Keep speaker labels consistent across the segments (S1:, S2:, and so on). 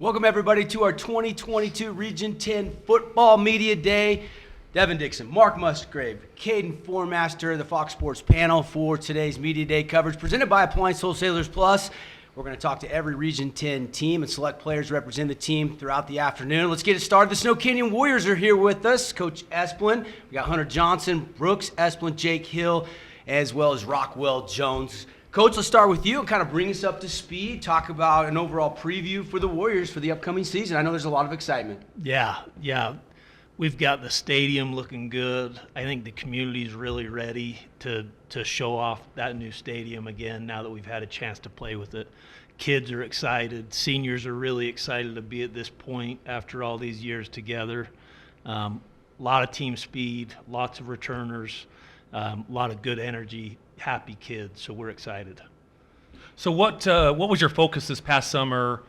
S1: Welcome, everybody, to our 2022 Region 10 Football Media Day. Devin Dixon, Mark Musgrave, Caden Formaster, the Fox Sports panel for today's Media Day coverage presented by Appliance Wholesalers Plus. We're going to talk to every Region 10 team and select players represent the team throughout the afternoon. Let's get it started. The Snow Canyon Warriors are here with us. Coach Esplin, we got Hunter Johnson, Brooks Esplin, Jake Hill, as well as Rockwell Jones. Coach, let's start with you and kind of bring us up to speed, talk about an overall preview for the Warriors for the upcoming season. I know there's a lot of excitement.
S2: Yeah. We've got the stadium looking good. I think the community's really ready to show off that new stadium again now that we've had a chance to play with it. Kids are excited. Seniors are really excited to be at this point after all these years together. A lot of team speed, lots of returners, a lot of good energy, happy kids, so we're excited.
S3: So what was your focus this past summer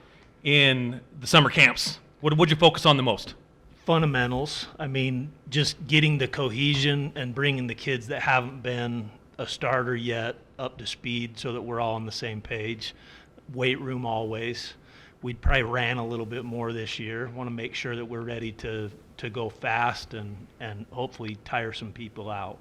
S3: in the summer camps? What did you focus on the most?
S2: Fundamentals. I mean, just getting the cohesion and bringing the kids that haven't been a starter yet up to speed so that we're all on the same page. Weight room always. We probably ran a little bit more this year. Want to make sure that we're ready to go fast and hopefully tire some people out.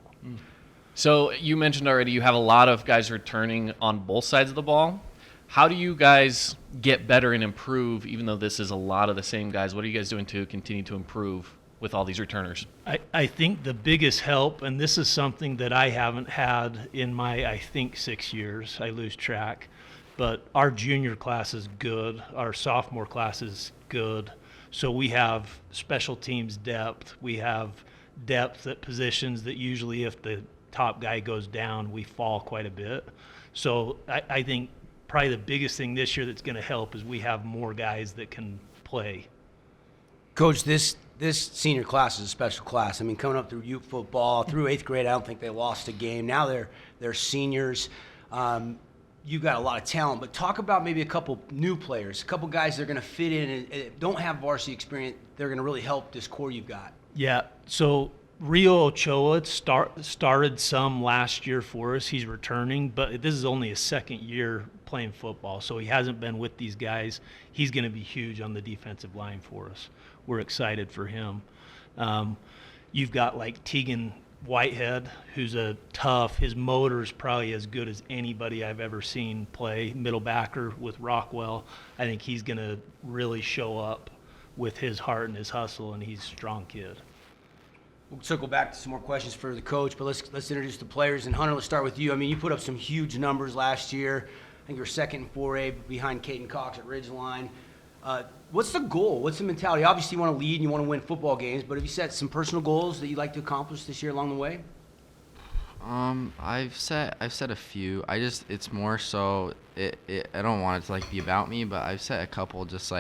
S4: So you mentioned already you have a lot of guys returning on both sides of the ball. How do you guys get better and improve, even though this is a lot of the same guys? What are you guys doing to continue to improve with all these returners?
S2: I think the biggest help, and this is something that I haven't had in my, 6 years, I lose track, but our junior class is good. Our sophomore class is good. So we have special teams depth. We have depth at positions that usually if the top guy goes down, we fall quite a bit. So I think probably the biggest thing this year that's going to help is we have more guys that can play.
S1: Coach, this senior class is a special class. I mean, coming up through youth football, through 8th grade, I don't think they lost a game. Now they're seniors. You've got a lot of talent, but talk about maybe a couple new players, a couple guys that are going to fit in and don't have varsity experience. They're going to really help this core you've got.
S2: Yeah, so Rio Ochoa started some last year for us. He's returning, but this is only his second year playing football, so he hasn't been with these guys. He's going to be huge on the defensive line for us. We're excited for him. You've got like Tegan Whitehead, who's a tough. His motor is probably as good as anybody I've ever seen play. Middle backer with Rockwell. I think he's going to really show up with his heart and his hustle, and he's a strong kid.
S1: We'll circle back to some more questions for the coach, but let's introduce the players. And Hunter, let's start with you. I mean, you put up some huge numbers last year. I think you were second in 4A behind Caden Cox at Ridgeline. What's the goal? What's the mentality? Obviously, you want to lead and you want to win football games, but have you set some personal goals that you'd like to accomplish this year along the way?
S5: I've set a few. It's more so I don't want it to be about me, but I've set a couple just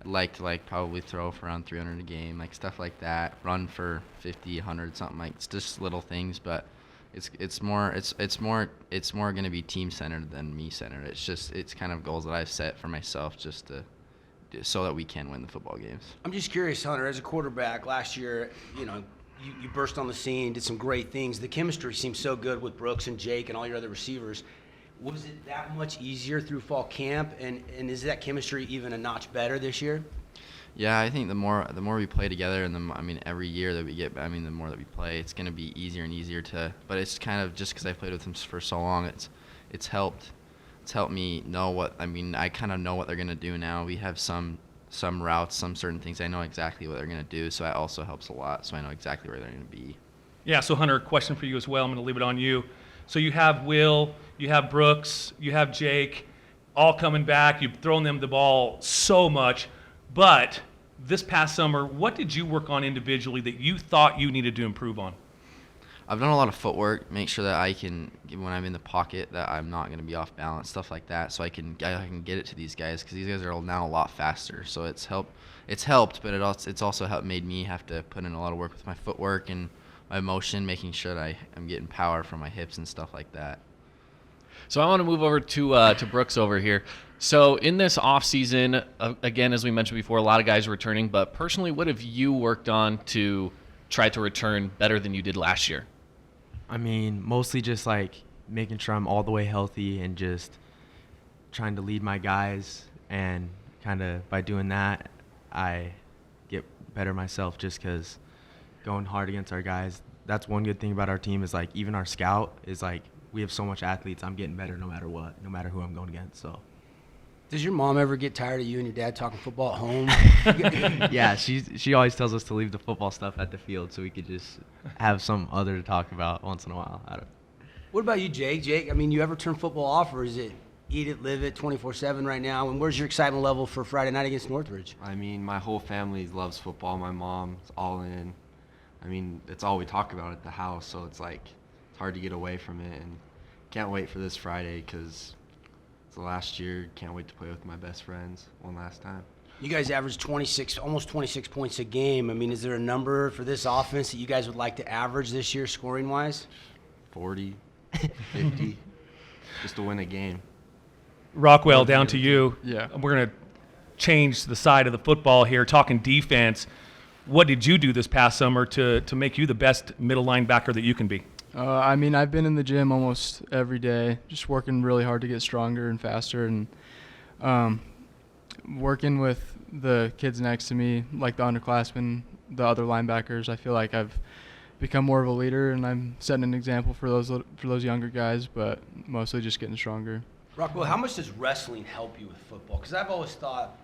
S5: I'd like to probably throw for around 300 a game, stuff like that. Run for 50, 100, something it's just little things, but it's more going to be team centered than me centered. It's kind of goals that I've set for myself so that we can win the football games. I'm
S1: just curious, Hunter, as a quarterback last year, you burst on the scene, did some great things. The chemistry seemed so good with Brooks and Jake and all your other receivers. Was it that much easier through fall camp, and is that chemistry even a notch better this year?
S5: Yeah, I think the more we play together, and every year that we get, the more that we play, it's going to be easier and easier to. But it's kind of just because I've played with them for so long, it's helped me know what I kind of know what they're going to do now. We have some routes, some certain things. I know exactly what they're going to do, so that also helps a lot. So I know exactly where they're going to be.
S3: Yeah. So Hunter, a question for you as well. I'm going to leave it on you. So you have Will, you have Brooks, you have Jake, all coming back. You've thrown them the ball so much. But this past summer, what did you work on individually that you thought you needed to improve on?
S5: I've done a lot of footwork, make sure that I can, when I'm in the pocket, that I'm not going to be off balance, stuff like that, so I can get it to these guys, because these guys are now a lot faster. So it's helped, but it's also made me have to put in a lot of work with my footwork and my motion, making sure that I'm getting power from my hips and stuff like that.
S4: So I want to move over to Brooks over here. So in this offseason, again, as we mentioned before, a lot of guys are returning, but personally, what have you worked on to try to return better than you did last year?
S6: Mostly just making sure I'm all the way healthy and just trying to lead my guys and kind of by doing that, I get better myself just because going hard against our guys. That's one good thing about our team is, like, even our scout is, like, we have so much athletes. I'm getting better no matter what, no matter who I'm going against. So,
S1: Does your mom ever get tired of you and your dad talking football at home?
S6: yeah, she always tells us to leave the football stuff at the field so we could just have some other to talk about once in a while.
S1: What about you, Jake? Jake, I mean, you ever turn football off, or is it eat it, live it, 24/7 right now? And where's your excitement level for Friday night against Northridge?
S5: I mean, my whole family loves football. My mom's all in. I mean, it's all we talk about at the house, so it's like it's hard to get away from it. And can't wait for this Friday because it's the last year. Can't wait to play with my best friends one last time.
S1: You guys average almost 26 points a game. I mean, is there a number for this offense that you guys would like to average this year scoring-wise?
S5: 40, 50, just to win a game.
S3: Rockwell, down to you.
S7: Yeah.
S3: We're going to change the side of the football here, talking defense. What did you do this past summer to make you the best middle linebacker that you can be?
S7: I mean, I've been in the gym almost every day, just working really hard to get stronger and faster, and working with the kids next to me, like the underclassmen, the other linebackers. I feel like I've become more of a leader, and I'm setting an example for those younger guys, but mostly just getting stronger.
S1: Rockwell, how much does wrestling help you with football? Because I've always thought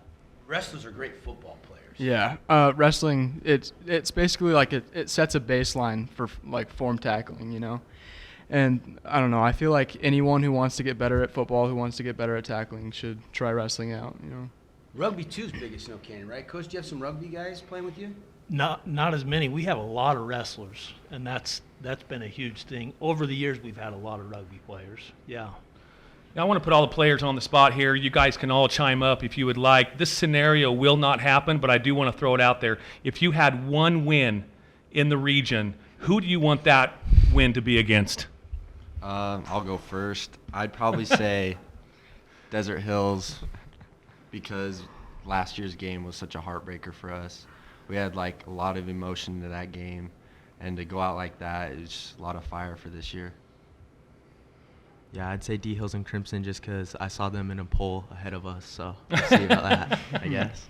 S1: wrestlers are great football players.
S7: Yeah, wrestling, it's basically like it sets a baseline for like form tackling, you know. And I don't know, I feel like anyone who wants to get better at football, who wants to get better at tackling, should try wrestling out, you know.
S1: Rugby too is big at Snow Canyon, right? Coach, do you have some rugby guys playing with you?
S2: Not as many. We have a lot of wrestlers, and that's been a huge thing. Over the years, we've had a lot of rugby players. Yeah.
S3: Now, I want to put all the players on the spot here. You guys can all chime up if you would like. This scenario will not happen, but I do want to throw it out there. If you had one win in the region, who do you want that win to be against?
S5: I'll go first. I'd probably say Desert Hills because last year's game was such a heartbreaker for us. We had like a lot of emotion to that game, and to go out like that is just a lot of fire for this year.
S6: Yeah, I'd say D Hills and Crimson just because I saw them in a poll ahead of us, so we'll see about that, I guess.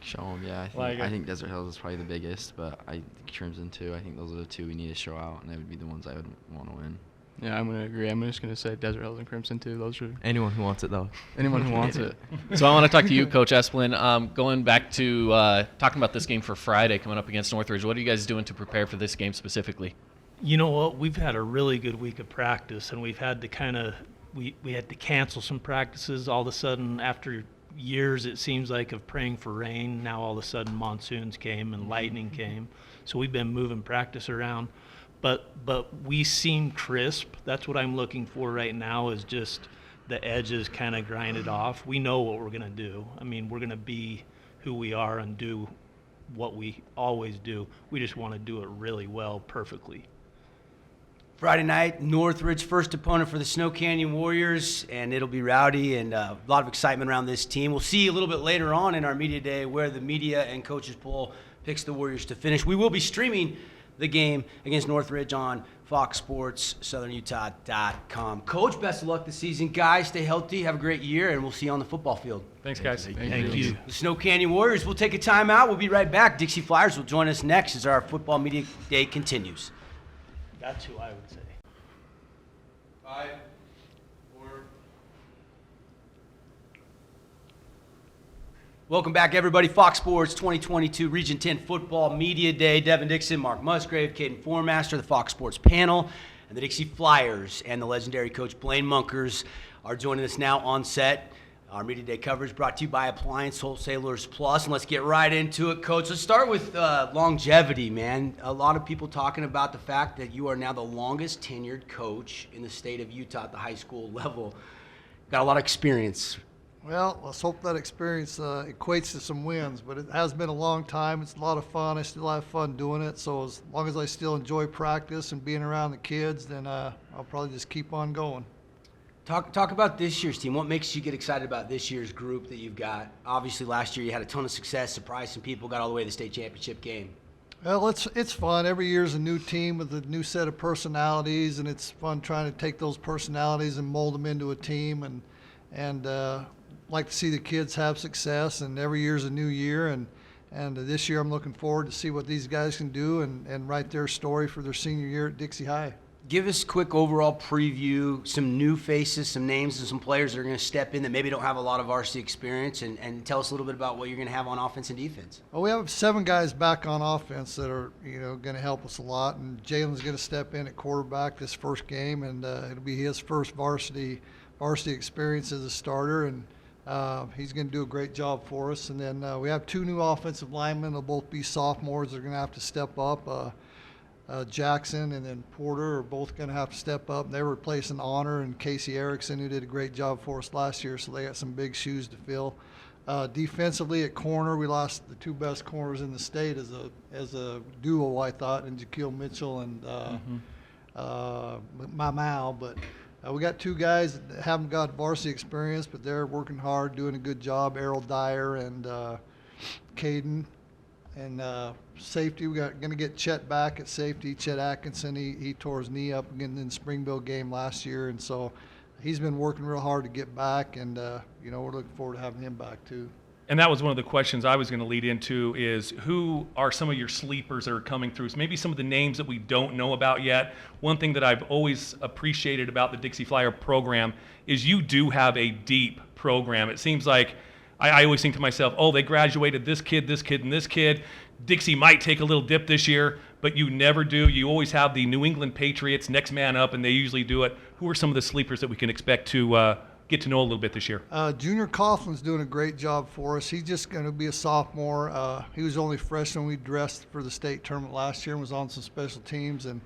S5: Show them, yeah. I think Desert Hills is probably the biggest, but I think Crimson too. I think those are the two we need to show out, and they would be the ones I would want to win.
S7: Yeah, I'm going to agree. I'm just going to say Desert Hills and Crimson too. Those are
S6: Anyone who wants it, though.
S7: anyone who wants it.
S4: So I want to talk to you, Coach Esplin. Going back to talking about this game for Friday coming up against Northridge, what are you guys doing to prepare for this game specifically?
S2: You know what? We've had a really good week of practice, and we've had to we had to cancel some practices all of a sudden after years, it seems like, of praying for rain. Now all of a sudden monsoons came and lightning came. So we've been moving practice around. But we seem crisp. That's what I'm looking for right now, is just the edges kind of grinded off. We know what we're going to do. I mean, we're going to be who we are and do what we always do. We just want to do it really well, perfectly.
S1: Friday night, Northridge, first opponent for the Snow Canyon Warriors, and it'll be rowdy and a lot of excitement around this team. We'll see a little bit later on in our media day where the media and coaches poll picks the Warriors to finish. We will be streaming the game against Northridge on Fox Sports, southernutah.com. Coach, best of luck this season. Guys, stay healthy, have a great year, and we'll see you on the football field.
S3: Thanks, guys.
S2: Thank you.
S1: The Snow Canyon Warriors will take a timeout. We'll be right back. Dixie Flyers will join us next as our football media day continues.
S2: That's who I would say.
S3: 5, 4.
S1: Welcome back, everybody. Fox Sports 2022 Region 10 Football Media Day. Devin Dixon, Mark Musgrave, Caden Formaster, the Fox Sports panel, and the Dixie Flyers and the legendary coach Blaine Munkers are joining us now on set. Our Media Day coverage brought to you by Appliance Wholesalers Plus. And let's get right into it, Coach. Let's start with longevity, man. A lot of people talking about the fact that you are now the longest tenured coach in the state of Utah at the high school level. Got a lot of experience.
S8: Well, let's hope that experience equates to some wins, but it has been a long time. It's a lot of fun. I still have fun doing it, so as long as I still enjoy practice and being around the kids, then I'll probably just keep on going.
S1: Talk about this year's team. What makes you get excited about this year's group that you've got? Obviously, last year you had a ton of success, surprised some people, got all the way to the state championship game.
S8: Well, it's fun. Every year is a new team with a new set of personalities, and it's fun trying to take those personalities and mold them into a team. And like to see the kids have success, and every year's a new year, and this year I'm looking forward to see what these guys can do and write their story for their senior year at Dixie High.
S1: Give us a quick overall preview, some new faces, some names, and some players that are going to step in that maybe don't have a lot of varsity experience, and tell us a little bit about what you're going to have on offense and defense.
S8: Well, we have 7 guys back on offense that are, going to help us a lot, and Jalen's going to step in at quarterback this first game, and it'll be his first varsity experience as a starter, and he's going to do a great job for us. And then we have 2 new offensive linemen. They'll both be sophomores. They're going to have to step up. Jackson and then Porter are both going to have to step up. They're replacing Honor and Casey Erickson, who did a great job for us last year, so they got some big shoes to fill. Defensively at corner, we lost the 2 best corners in the state as a duo, I thought, in Jaquil Mitchell and Mamau. But we got 2 guys that haven't got varsity experience, but they're working hard, doing a good job, Errol Dyer and Caden. And safety, we got going to get Chet back at safety. Chet Atkinson, he tore his knee up again in the Springville game last year, and so he's been working real hard to get back, and we're looking forward to having him back too.
S3: And that was one of the questions I was going to lead into is who are some of your sleepers that are coming through? So maybe some of the names that we don't know about yet. One thing that I've always appreciated about the Dixie Flyer program is you do have a deep program. It seems like I always think to myself, oh, they graduated this kid, and this kid. Dixie might take a little dip this year, but you never do. You always have the New England Patriots next man up, and they usually do it. Who are some of the sleepers that we can expect to get to know a little bit this year?
S8: Junior Coughlin's doing a great job for us. He's just going to be a sophomore. He was only freshman. We dressed for the state tournament last year and was on some special teams, and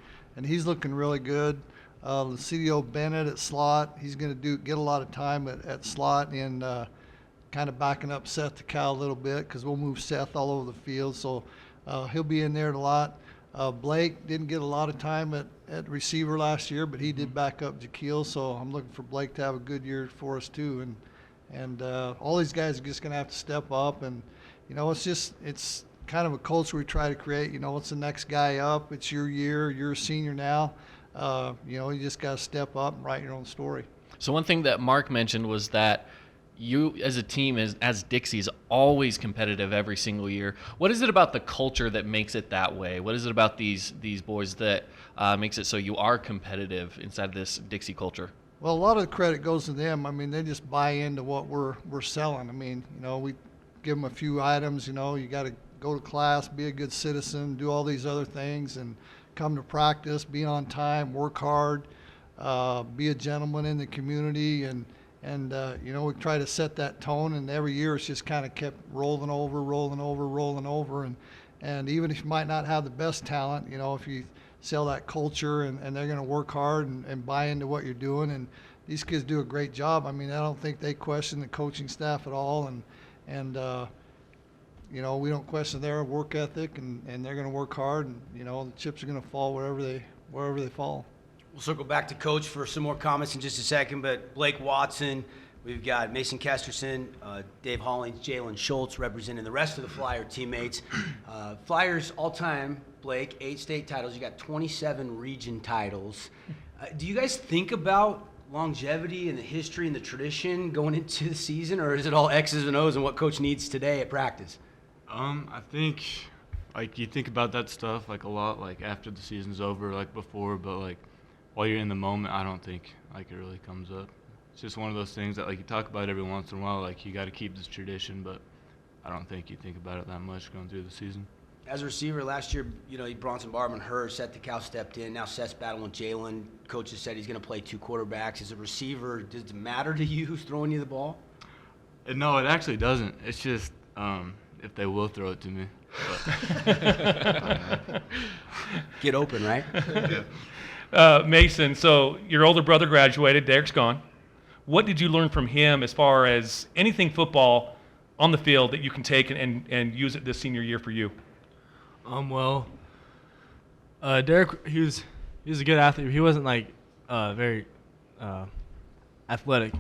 S8: he's looking really good. Lucidio Bennett at slot. He's going to get a lot of time at slot and kind of backing up Seth to Cal a little bit because we'll move Seth all over the field. So he'll be in there a lot. Blake didn't get a lot of time at receiver last year, but he did back up Jaquil. So I'm looking for Blake to have a good year for us too. And all these guys are just going to have to step up. And, it's kind of a culture we try to create. It's the next guy up. It's your year. You're a senior now. You just got to step up and write your own story.
S4: So one thing that Mark mentioned was that you as a team, as Dixie, is always competitive every single year. What is it about the culture that makes it that way? What is it about these boys that makes it so you are competitive inside this Dixie culture?
S8: Well, a lot of the credit goes to them. I mean, they just buy into what we're selling. I mean, we give them a few items. You got to go to class, be a good citizen, do all these other things, and come to practice, be on time, work hard, be a gentleman in the community, and we try to set that tone, and every year it's just kind of kept rolling over. And even if you might not have the best talent, if you sell that culture and they're going to work hard and buy into what you're doing, and these kids do a great job. I mean, I don't think they question the coaching staff at all, and we don't question their work ethic, and they're going to work hard, and the chips are going to fall wherever they fall.
S1: We'll circle back to Coach for some more comments in just a second, but Blake Watson, we've got Mason Kesterson, Dave Hollings, Jalen Schultz representing the rest of the Flyer teammates. Flyers all-time, Blake, 8 state titles. You got 27 region titles. Do you guys think about longevity and the history and the tradition going into the season, or is it all X's and O's and what Coach needs today at practice?
S6: I think, you think about that stuff, a lot, after the season's over, before, but, while you're in the moment, I don't think, it really comes up. It's just one of those things that, you talk about every once in a while, you got to keep this tradition, but I don't think you think about it that much going through the season.
S1: As a receiver last year, Bronson Barman, Seth DeCal stepped in. Now Seth's battling Jalen. Coach has said he's going to play 2 quarterbacks. As a receiver, does it matter to you who's throwing you the ball?
S6: No, it actually doesn't. It's just if they will throw it to me.
S1: Get open, right?
S6: Yeah.
S3: Mason, so your older brother graduated. Derek's gone. What did you learn from him as far as anything football on the field that you can take and use it this senior year for you?
S6: Derek, he was a good athlete. He wasn't very athletic.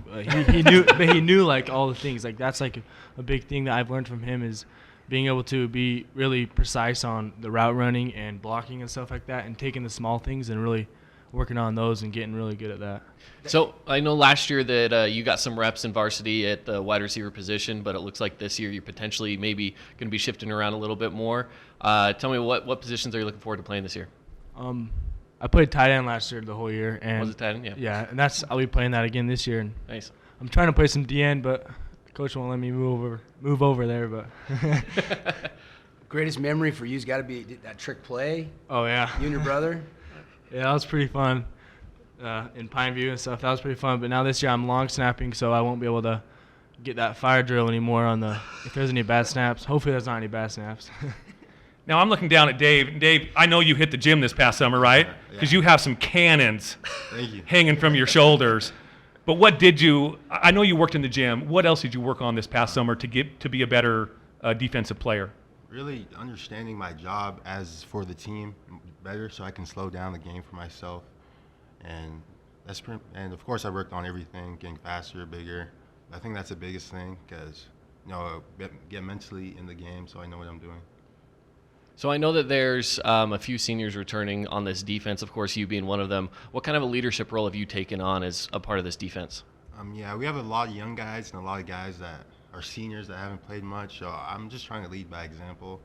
S6: He knew all the things. That's a big thing that I've learned from him is being able to be really precise on the route running and blocking and stuff like that, and taking the small things and really
S9: working on those and getting really good at that.
S4: So I know last year that you got some reps in varsity at the wide receiver position, but it looks like this year you're potentially maybe going to be shifting around a little bit more. Tell me what positions are you looking forward to playing this year?
S9: I played tight end last year the whole year, and
S4: Was it tight end? Yeah.
S9: yeah, and I'll be playing that again this year. And
S4: Nice.
S9: I'm trying to play some DN, but coach won't let me move over there. But
S1: Greatest memory for you's got to be that trick play.
S9: oh yeah,
S1: You and your brother.
S9: yeah, that was pretty fun in Pineview and stuff. That was pretty fun. But now this year I'm long snapping, so I won't be able to get that fire drill anymore on the if there's any bad snaps. Hopefully there's not any bad snaps.
S3: Now I'm looking down at Dave. Dave, I know you hit the gym this past summer, right? Because you have some cannons hanging from your shoulders. But what did you? I know you worked in the gym. What else did you work on this past summer to be a better defensive player?
S10: Really understanding my job as for the team better, so I can slow down the game for myself, and and of course I worked on everything, getting faster, bigger. I think that's the biggest thing because get mentally in the game, so I know what I'm doing.
S4: So I know that there's a few seniors returning on this defense, of course, you being one of them. What kind of a leadership role have you taken on as a part of this defense?
S10: Yeah, we have a lot of young guys and a lot of guys that are seniors that haven't played much, so I'm just trying to lead by example,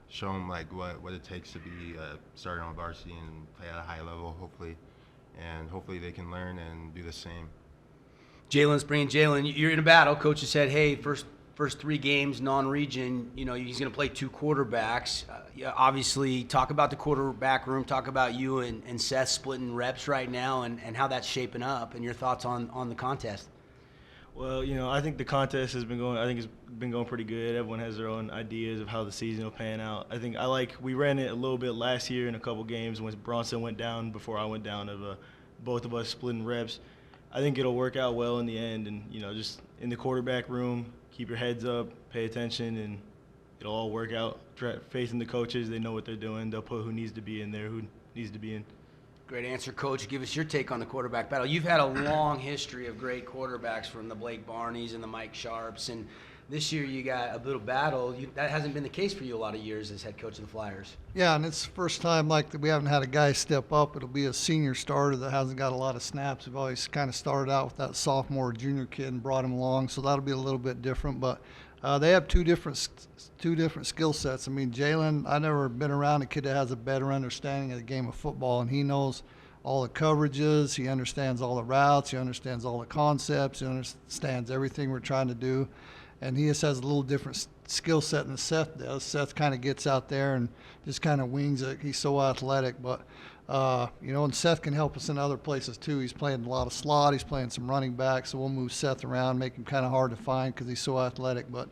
S10: show them like what it takes to be starting on varsity and play at a high level, hopefully, and hopefully they can learn and do the same.
S1: Jalen's bringing Jalen. You're in a battle. Coach has said, hey, first 3 games, non-region, he's going to play 2 quarterbacks. Obviously, talk about the quarterback room. Talk about you and Seth splitting reps right now and how that's shaping up and your thoughts on the contest.
S11: Well, I think the contest has been going. I think it's been going pretty good. Everyone has their own ideas of how the season will pan out. I think we ran it a little bit last year in a couple games when Bronson went down before I went down of both of us splitting reps. I think it'll work out well in the end, and just in the quarterback room, keep your heads up, pay attention, and it'll all work out. Faith in the coaches, they know what they're doing. They'll put who needs to be in there, who needs to be in.
S1: Great answer, Coach. Give us your take on the quarterback battle. You've had a long history of great quarterbacks from the Blake Barneys and the Mike Sharps, and this year you got a little battle. That hasn't been the case for you a lot of years as head coach of the Flyers.
S8: Yeah, and it's the first time we haven't had a guy step up. It'll be a senior starter that hasn't got a lot of snaps. We've always kind of started out with that sophomore, junior kid and brought him along, so that'll be a little bit different. But they have two different skill sets. I mean, Jalen, I've never been around a kid that has a better understanding of the game of football, and he knows all the coverages. He understands all the routes. He understands all the concepts. He understands everything we're trying to do. And he just has a little different skill set than Seth does. Seth kind of gets out there and just kind of wings it. He's so athletic. But, and Seth can help us in other places too. He's playing a lot of slot. He's playing some running back. So we'll move Seth around, make him kind of hard to find because he's so athletic. But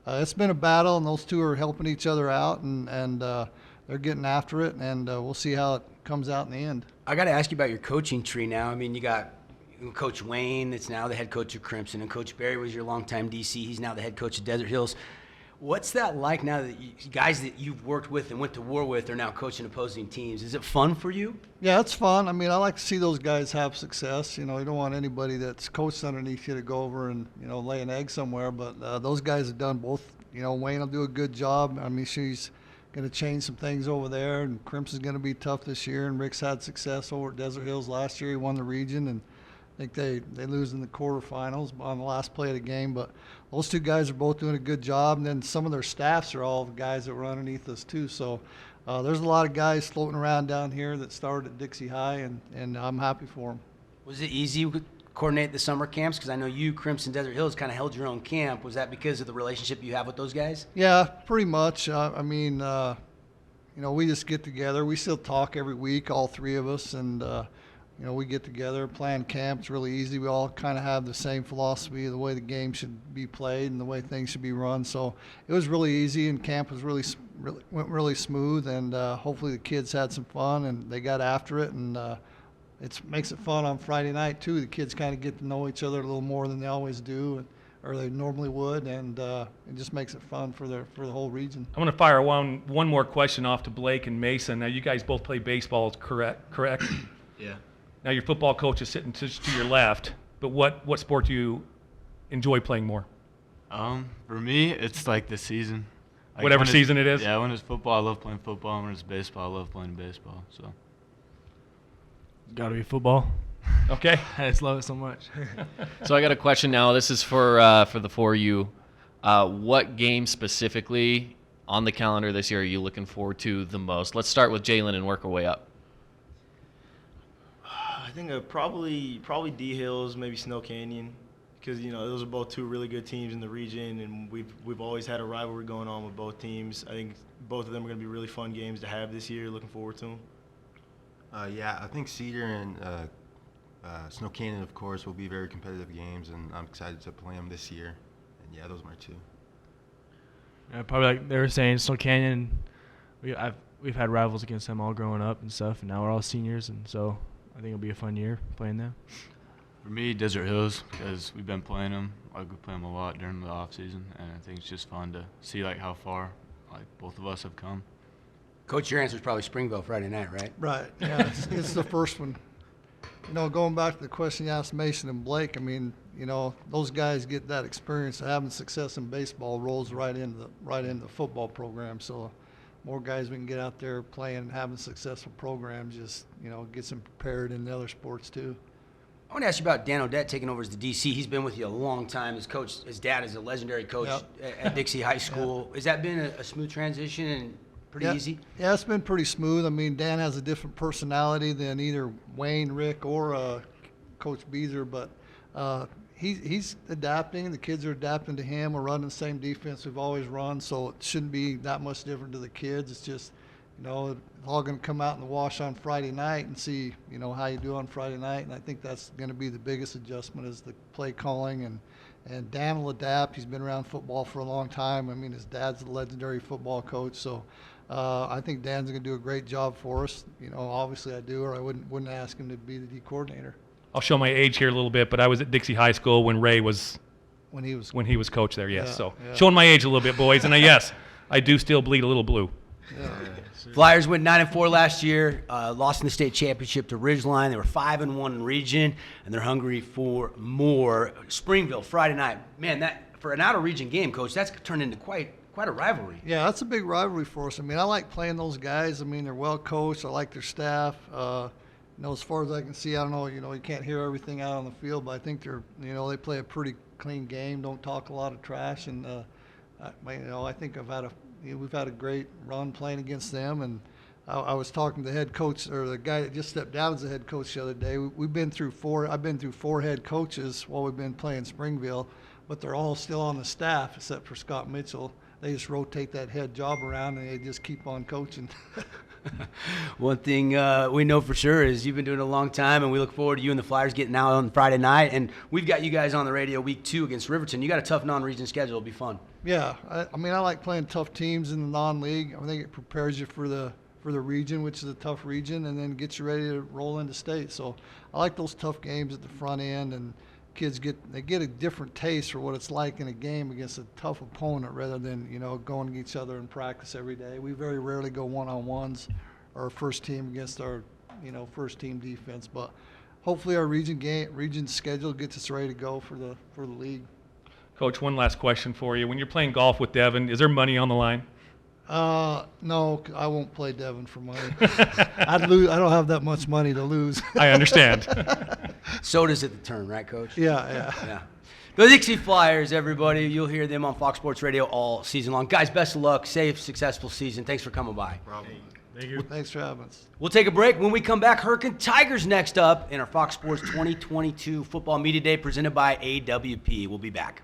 S8: it's been a battle, and those two are helping each other out, and they're getting after it. And we'll see how it comes out in the end.
S1: I got to ask you about your coaching tree now. I mean, you got Coach Wayne, that's now the head coach of Crimson, and Coach Barry was your longtime DC. He's now the head coach of Desert Hills. What's that like now that guys that you've worked with and went to war with are now coaching opposing teams? Is it fun for you?
S8: Yeah, it's fun. I mean, I like to see those guys have success. You don't want anybody that's coached underneath you to go over and, lay an egg somewhere. But those guys have done both. Wayne will do a good job. I mean, she's going to change some things over there, and Crimson's going to be tough this year. And Rick's had success over at Desert Hills last year. He won the region, and I think they lose in the quarterfinals on the last play of the game. But those two guys are both doing a good job, and then some of their staffs are all the guys that were underneath us too. So there's a lot of guys floating around down here that started at Dixie High, and I'm happy for them.
S1: Was it easy to coordinate the summer camps? Because I know you, Crimson, Desert Hills, kind of held your own camp. Was that because of the relationship you have with those guys?
S8: Yeah, pretty much. We just get together. We still talk every week, all three of us, and we get together, plan camp. It's really easy. We all kind of have the same philosophy of the way the game should be played and the way things should be run. So it was really easy, and camp was went really smooth. And hopefully the kids had some fun and they got after it. And it makes it fun on Friday night too. The kids kind of get to know each other a little more than they always do, or they normally would, and it just makes it fun for the whole region.
S3: I'm going to fire one more question off to Blake and Mason. Now, you guys both play baseball, correct?
S9: Yeah.
S3: Now, your football coach is sitting just to your left, but what sport do you enjoy playing more?
S9: For me, it's like the season. Like
S3: Whatever season it is?
S9: Yeah, when it's football, I love playing football. When it's baseball, I love playing baseball. So. Got to be football.
S3: Okay.
S9: I just love it so much.
S4: So I got a question now. This is for the four of you. What game specifically on the calendar this year are you looking forward to the most? Let's start with Jalen and work our way up.
S11: I think probably D Hills, maybe Snow Canyon, because those are both two really good teams in the region, and we've always had a rivalry going on with both teams. I think both of them are going to be really fun games to have this year. Looking forward to them.
S10: Yeah, I think Cedar and Snow Canyon, of course, will be very competitive games, and I'm excited to play them this year. And yeah, those are my two.
S9: Probably like they were saying, Snow Canyon. We've had rivals against them all growing up and stuff, and now we're all seniors, and so I think it'll be a fun year playing them.
S12: For me, Desert Hills, because we've been playing them. Like we play them a lot during the off season, and I think it's just fun to see like how far like both of us have come.
S1: Coach, your answer is probably Springville Friday night, right?
S8: Right. Yeah, it's the first one. Going back to the question you asked Mason and Blake, I mean, those guys get that experience of having success in baseball rolls right into the football program. So more guys we can get out there playing and having successful programs just, gets them prepared in the other sports too.
S1: I want to ask you about Dan Odette taking over as the DC. He's been with you a long time. His dad is a legendary coach at Dixie High School.
S8: Yep.
S1: Has that been a smooth transition and pretty easy?
S8: Yeah, it's been pretty smooth. I mean, Dan has a different personality than either Wayne, Rick, or Coach Beezer, but he's adapting. The kids are adapting to him. We're running the same defense we've always run, so it shouldn't be that much different to the kids. It's just, it's all going to come out in the wash on Friday night and see, how you do on Friday night. And I think that's going to be the biggest adjustment is the play calling. And Dan will adapt. He's been around football for a long time. I mean, his dad's a legendary football coach, so I think Dan's going to do a great job for us. Obviously I do, or I wouldn't ask him to be the D coordinator.
S3: I'll show my age here a little bit, but I was at Dixie High School when Ray was
S8: when he was
S3: coach there. Yes,
S8: Yeah,
S3: so
S8: yeah.
S3: showing my age a little bit, boys, and yes, I do still bleed a little blue.
S8: Yeah.
S1: Flyers went 9-4 last year, lost in the state championship to Ridgeline. They were 5-1 in region, and they're hungry for more. Springville Friday night, man, that for an out-of-region game, Coach, that's turned into quite a rivalry.
S8: Yeah, that's a big rivalry for us. I mean, I like playing those guys. I mean, they're well coached. I like their staff. As far as I can see, I don't know. You can't hear everything out on the field, but I think they play a pretty clean game. Don't talk a lot of trash, and I think we've had a great run playing against them. And I was talking to the head coach, or the guy that just stepped down as the head coach the other day. I've been through four head coaches while we've been playing Springville, but they're all still on the staff except for Scott Mitchell. They just rotate that head job around and they just keep on coaching.
S1: One thing we know for sure is you've been doing it a long time, and we look forward to you and the Flyers getting out on Friday night. And we've got you guys on the radio week 2 against Riverton. You got a tough non-region schedule. It'll be fun.
S8: Yeah, I mean, I like playing tough teams in the non-league. I think it prepares you for the region, which is a tough region, and then gets you ready to roll into state. So I like those tough games at the front end, and kids get a different taste for what it's like in a game against a tough opponent rather than going against each other in practice every day. We very rarely go one-on-ones our first team against our first team defense, but hopefully our region schedule gets us ready to go for the league.
S3: Coach, one last question for you. When you're playing golf with Devon, is there money on the line?
S8: No, I won't play Devon for money. I'd lose. I don't have that much money to lose.
S3: I understand.
S1: Soda's at the turn, right, Coach?
S8: Yeah.
S1: The Dixie Flyers, everybody. You'll hear them on Fox Sports Radio all season long. Guys, best of luck. Safe, successful season. Thanks for coming by.
S11: Thank you.
S8: Thanks for having us.
S1: We'll take a break. When we come back, Hurricane Tigers next up in our Fox Sports 2022 Football Media Day presented by AWP. We'll be back.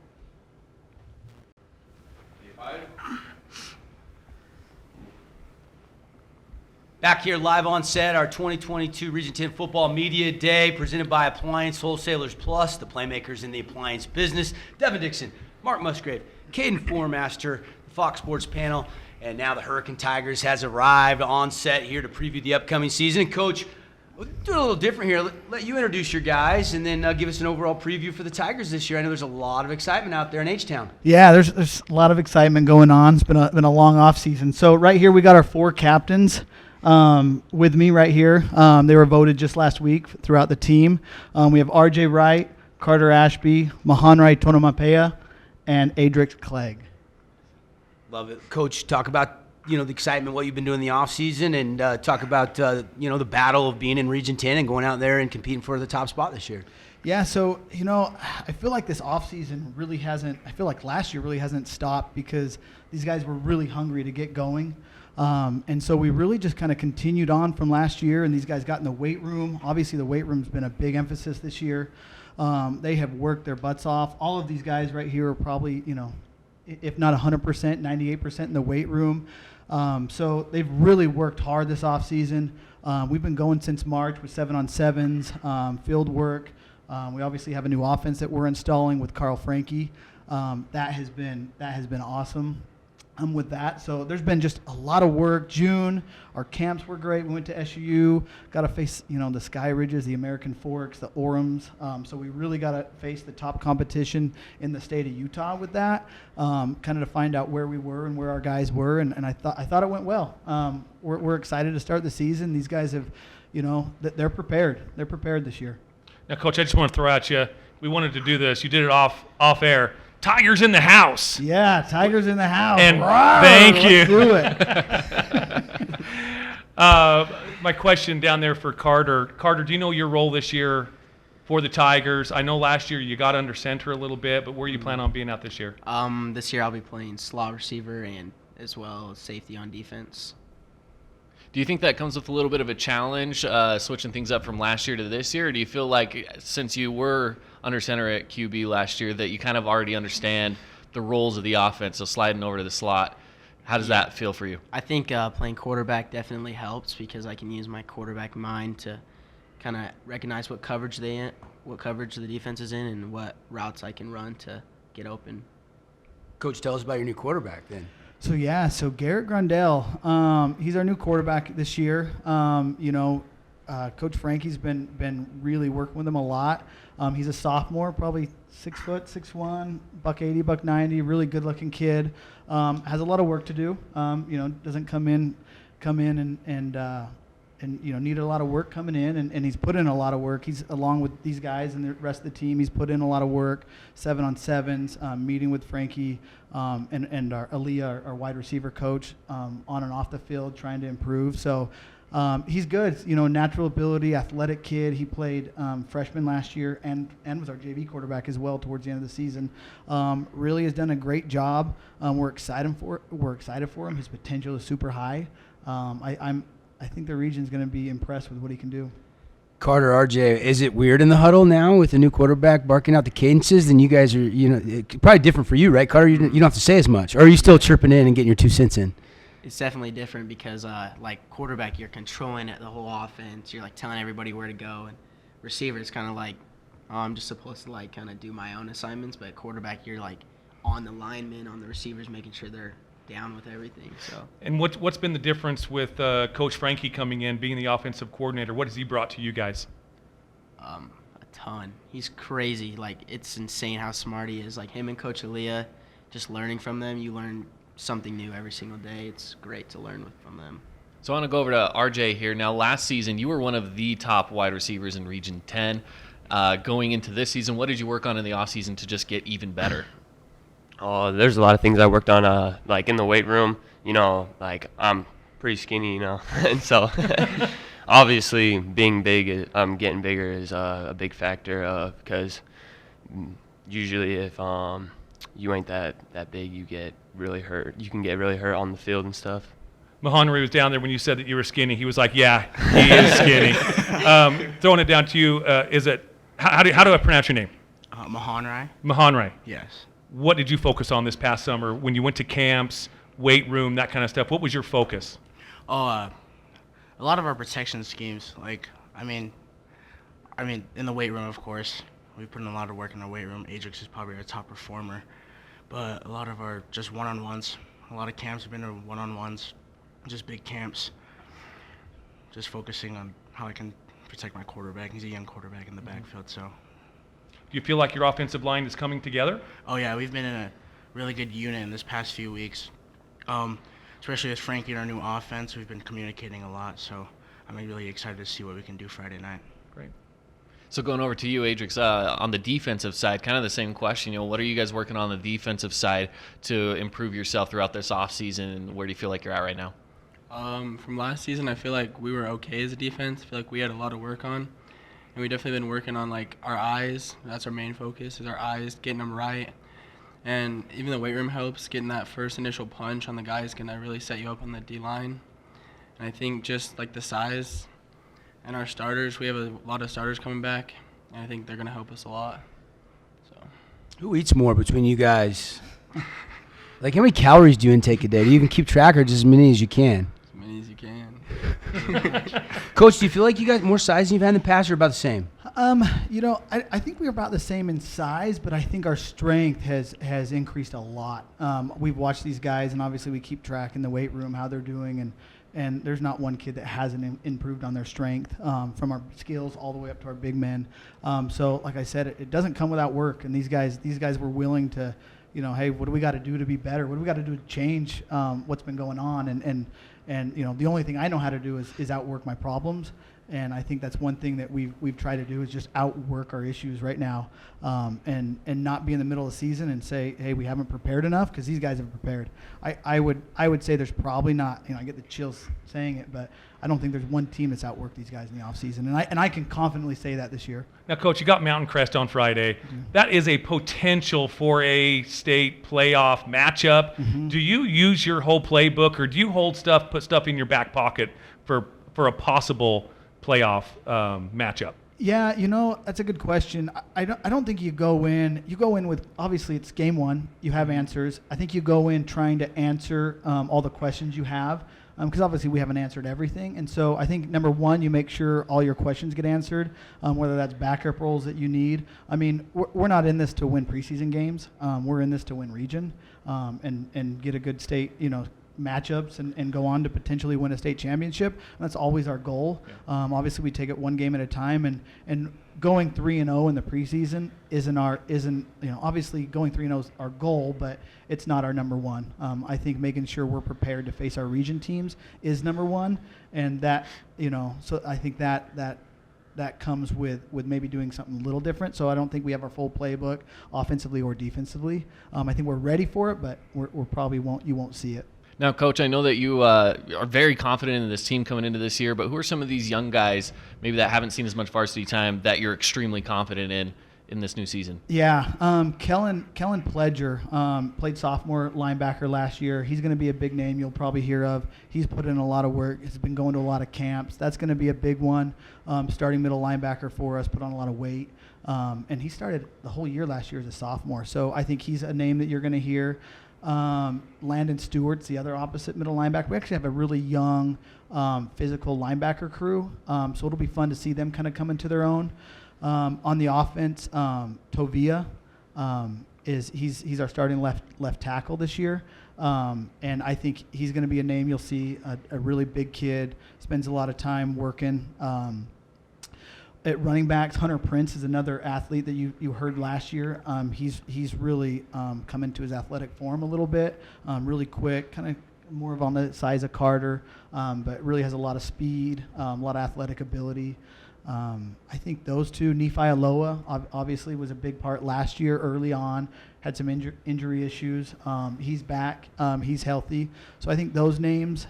S1: Back here live on set, our 2022 Region 10 Football Media Day presented by Appliance Wholesalers Plus, the playmakers in the appliance business. Devon Dixon, Mark Musgrave, Caden Formaster, the Fox Sports panel, and now the Hurricane Tigers has arrived on set here to preview the upcoming season. And Coach, we'll do it a little different here. Let you introduce your guys and then give us an overall preview for the Tigers this year. I know there's a lot of excitement out there in H-Town.
S13: Yeah, there's a lot of excitement going on. It's been a long off season. So right here we got our 4 captains. With me right here. They were voted just last week throughout the team. We have RJ Wright, Carter Ashby, Mahanrai Tonomapea, and Adrix Clegg.
S1: Love it. Coach, talk about the excitement, what you've been doing in the off season, and talk about the battle of being in Region 10 and going out there and competing for the top spot this year.
S13: Yeah, so, I feel like this offseason really hasn't – I feel like last year really hasn't stopped because these guys were really hungry to get going. And so we really just kind of continued on from last year, and these guys got in the weight room. Obviously, the weight room's been a big emphasis this year. They have worked their butts off. All of these guys right here are probably, if not 100%, 98% in the weight room. So they've really worked hard this offseason. We've been going since March with 7-on-7s, field work. We obviously have a new offense that we're installing with Carl Frankie. That has been awesome. With that, so there's been just a lot of work. June, our camps were great. We went to SUU, got to face the Sky Ridges, the American Forks, the Orums. So we really got to face the top competition in the state of Utah with that, kind of to find out where we were and where our guys were. And I thought it went well. We're excited to start the season. These guys have, they're prepared. They're prepared this year.
S3: Now, Coach, I just want to throw at you. We wanted to do this. You did it off air. Tigers in the house.
S13: Yeah, Tigers in the house.
S3: And
S13: Rawr,
S3: thank you.
S13: Let's do it.
S3: My question down there for Carter. Carter, do you know your role this year for the Tigers? I know last year you got under center a little bit, but where you plan on being out this year?
S14: This year I'll be playing slot receiver and as well as safety on defense.
S4: Do you think that comes with a little bit of a challenge, switching things up from last year to this year? Or do you feel like since you were under center at QB last year that you kind of already understand the roles of the offense, so sliding over to the slot? How does that feel for you?
S14: I think playing quarterback definitely helps because I can use my quarterback mind to kind of recognize what coverage the defense is in and what routes I can run to get open.
S1: Coach, tell us about your new quarterback then.
S13: So Garrett Grundell, he's our new quarterback this year. Coach Frankie's been really working with him a lot. He's a sophomore, probably 6 foot, 6'1", $180, $190, really good looking kid. Has a lot of work to do. Doesn't come in and needed a lot of work coming in, and he's put in a lot of work. He's along with these guys and the rest of the team. He's put in a lot of work, 7-on-7s, meeting with Frankie and our Aaliyah, our wide receiver coach, on and off the field, trying to improve. So he's good. Natural ability, athletic kid. He played freshman last year and was our JV quarterback as well towards the end of the season. Really has done a great job. We're excited for him. His potential is super high. I think the region's going to be impressed with what he can do.
S1: Carter, RJ, is it weird in the huddle now with the new quarterback barking out the cadences? Then you guys are, probably different for you, right, Carter? You don't have to say as much. Or are you still chirping in and getting your 2 cents in?
S14: It's definitely different because, quarterback, you're controlling the whole offense. You're, telling everybody where to go. And receiver, it's kind of I'm just supposed to, kind of do my own assignments. But quarterback, you're, on the linemen, on the receivers, making sure they're down with everything. So. And
S3: what's been the difference with Coach Frankie coming in, being the offensive coordinator? What has he brought to you guys?
S14: A ton. He's crazy. It's insane how smart he is. Him and Coach Aaliyah, just learning from them, you learn something new every single day. It's great to learn from them.
S4: So I want to go over to RJ here. Now, last season, you were one of the top wide receivers in Region 10. Going into this season, what did you work on in the offseason to just get even better?
S15: Oh, there's a lot of things I worked on, in the weight room. I'm pretty skinny, and so obviously being big, getting bigger is a big factor because usually if you ain't that big, you get really hurt. You can get really hurt on the field and stuff.
S3: Mahanri was down there when you said that you were skinny. He was like, yeah, he is skinny. Throwing it down to you, how do I pronounce your name?
S14: Mahanri.
S3: Mahanri.
S14: Yes.
S3: What did you focus on this past summer when you went to camps, weight room, that kind of stuff? What was your focus?
S16: A lot of our protection schemes. In the weight room, of course, we put in a lot of work in the weight room. Ajax is probably our top performer, but a lot of our just one-on-ones. A lot of camps have been one-on-ones, just big camps. Just focusing on how I can protect my quarterback. He's a young quarterback in the backfield, so.
S3: Do you feel like your offensive line is coming together?
S16: Oh, yeah. We've been in a really good unit in this past few weeks. Especially with Frankie and our new offense, we've been communicating a lot, so I'm really excited to see what we can do Friday night.
S3: Great.
S4: So going over to you, Adrix, on the defensive side, kind of the same question. What are you guys working on the defensive side to improve yourself throughout this offseason, and where do you feel like you're at right now?
S16: From last season, I feel like we were okay as a defense. I feel like we had a lot of work on, and we definitely been working on like our eyes. That's our main focus, is our eyes, getting them right. And even the weight room helps. Getting that first initial punch on the guys can really set you up on the D-line. And I think just like the size and our starters, we have a lot of starters coming back, and I think they're going to help us a lot. So,
S1: who eats more between you guys? Like, how many calories do you intake a day? Do you even keep track, or just as many as you can?
S16: as many as you can.
S1: Coach, do you feel like you got more size than you've had in the past, or about the same?
S13: I think we're about the same in size, but I think our strength has increased a lot. We've watched these guys, and obviously we keep track in the weight room how they're doing, and there's not one kid that hasn't improved on their strength, from our skills all the way up to our big men. So, like I said, it doesn't come without work, and these guys were willing to, hey, what do we got to do to be better? What do we got to do to change what's been going on? And the only thing I know how to do is outwork my problems. And I think that's one thing that we've tried to do is just outwork our issues right now, and not be in the middle of the season and say, hey, we haven't prepared enough, because these guys have prepared. I would say there's probably not, I get the chills saying it, but I don't think there's one team that's outworked these guys in the offseason. And I can confidently say that this year.
S3: Now, Coach, you got Mountain Crest on Friday. Mm-hmm. That is a potential 4A state playoff matchup. Mm-hmm. Do you use your whole playbook, or do you put stuff in your back pocket for a possible playoff matchup?
S13: Yeah, that's a good question. I don't think you go in with, obviously it's game one, you have answers. I think you go in trying to answer all the questions you have, because obviously we haven't answered everything. And so I think, number one, you make sure all your questions get answered, whether that's backup roles that you need. I mean, we're not in this to win preseason games. We're in this to win region, and get a good state, matchups and go on to potentially win a state championship. And that's always our goal. Yeah. Obviously we take it one game at a time, and going 3-0 in the preseason isn't obviously going 3-0 is our goal, but it's not our number one. I think making sure we're prepared to face our region teams is number one, and that, so I think that comes with maybe doing something a little different. So I don't think we have our full playbook offensively or defensively. I think we're ready for it, but we're probably you won't see it.
S4: Now, Coach, I know that you are very confident in this team coming into this year, but who are some of these young guys maybe that haven't seen as much varsity time that you're extremely confident in this new season?
S13: Yeah, Kellen Pledger played sophomore linebacker last year. He's going to be a big name you'll probably hear of. He's put in a lot of work. He's been going to a lot of camps. That's going to be a big one. Starting middle linebacker for us, put on a lot of weight. And he started the whole year last year as a sophomore. So I think he's a name that you're going to hear. Landon Stewart's the other opposite middle linebacker. We actually have a really young, physical linebacker crew, so it'll be fun to see them kind of come into their own. On the offense, Tovia he's our starting left tackle this year, and I think he's going to be a name you'll see. A really big kid, spends a lot of time working. At running backs, Hunter Prince is another athlete that you heard last year. He's really come into his athletic form a little bit, really quick, kind of more of on the size of Carter, but really has a lot of speed, a lot of athletic ability. I think those two, Nephi Aloha, obviously was a big part last year early on, had some injury issues. He's back, he's healthy. So I think those names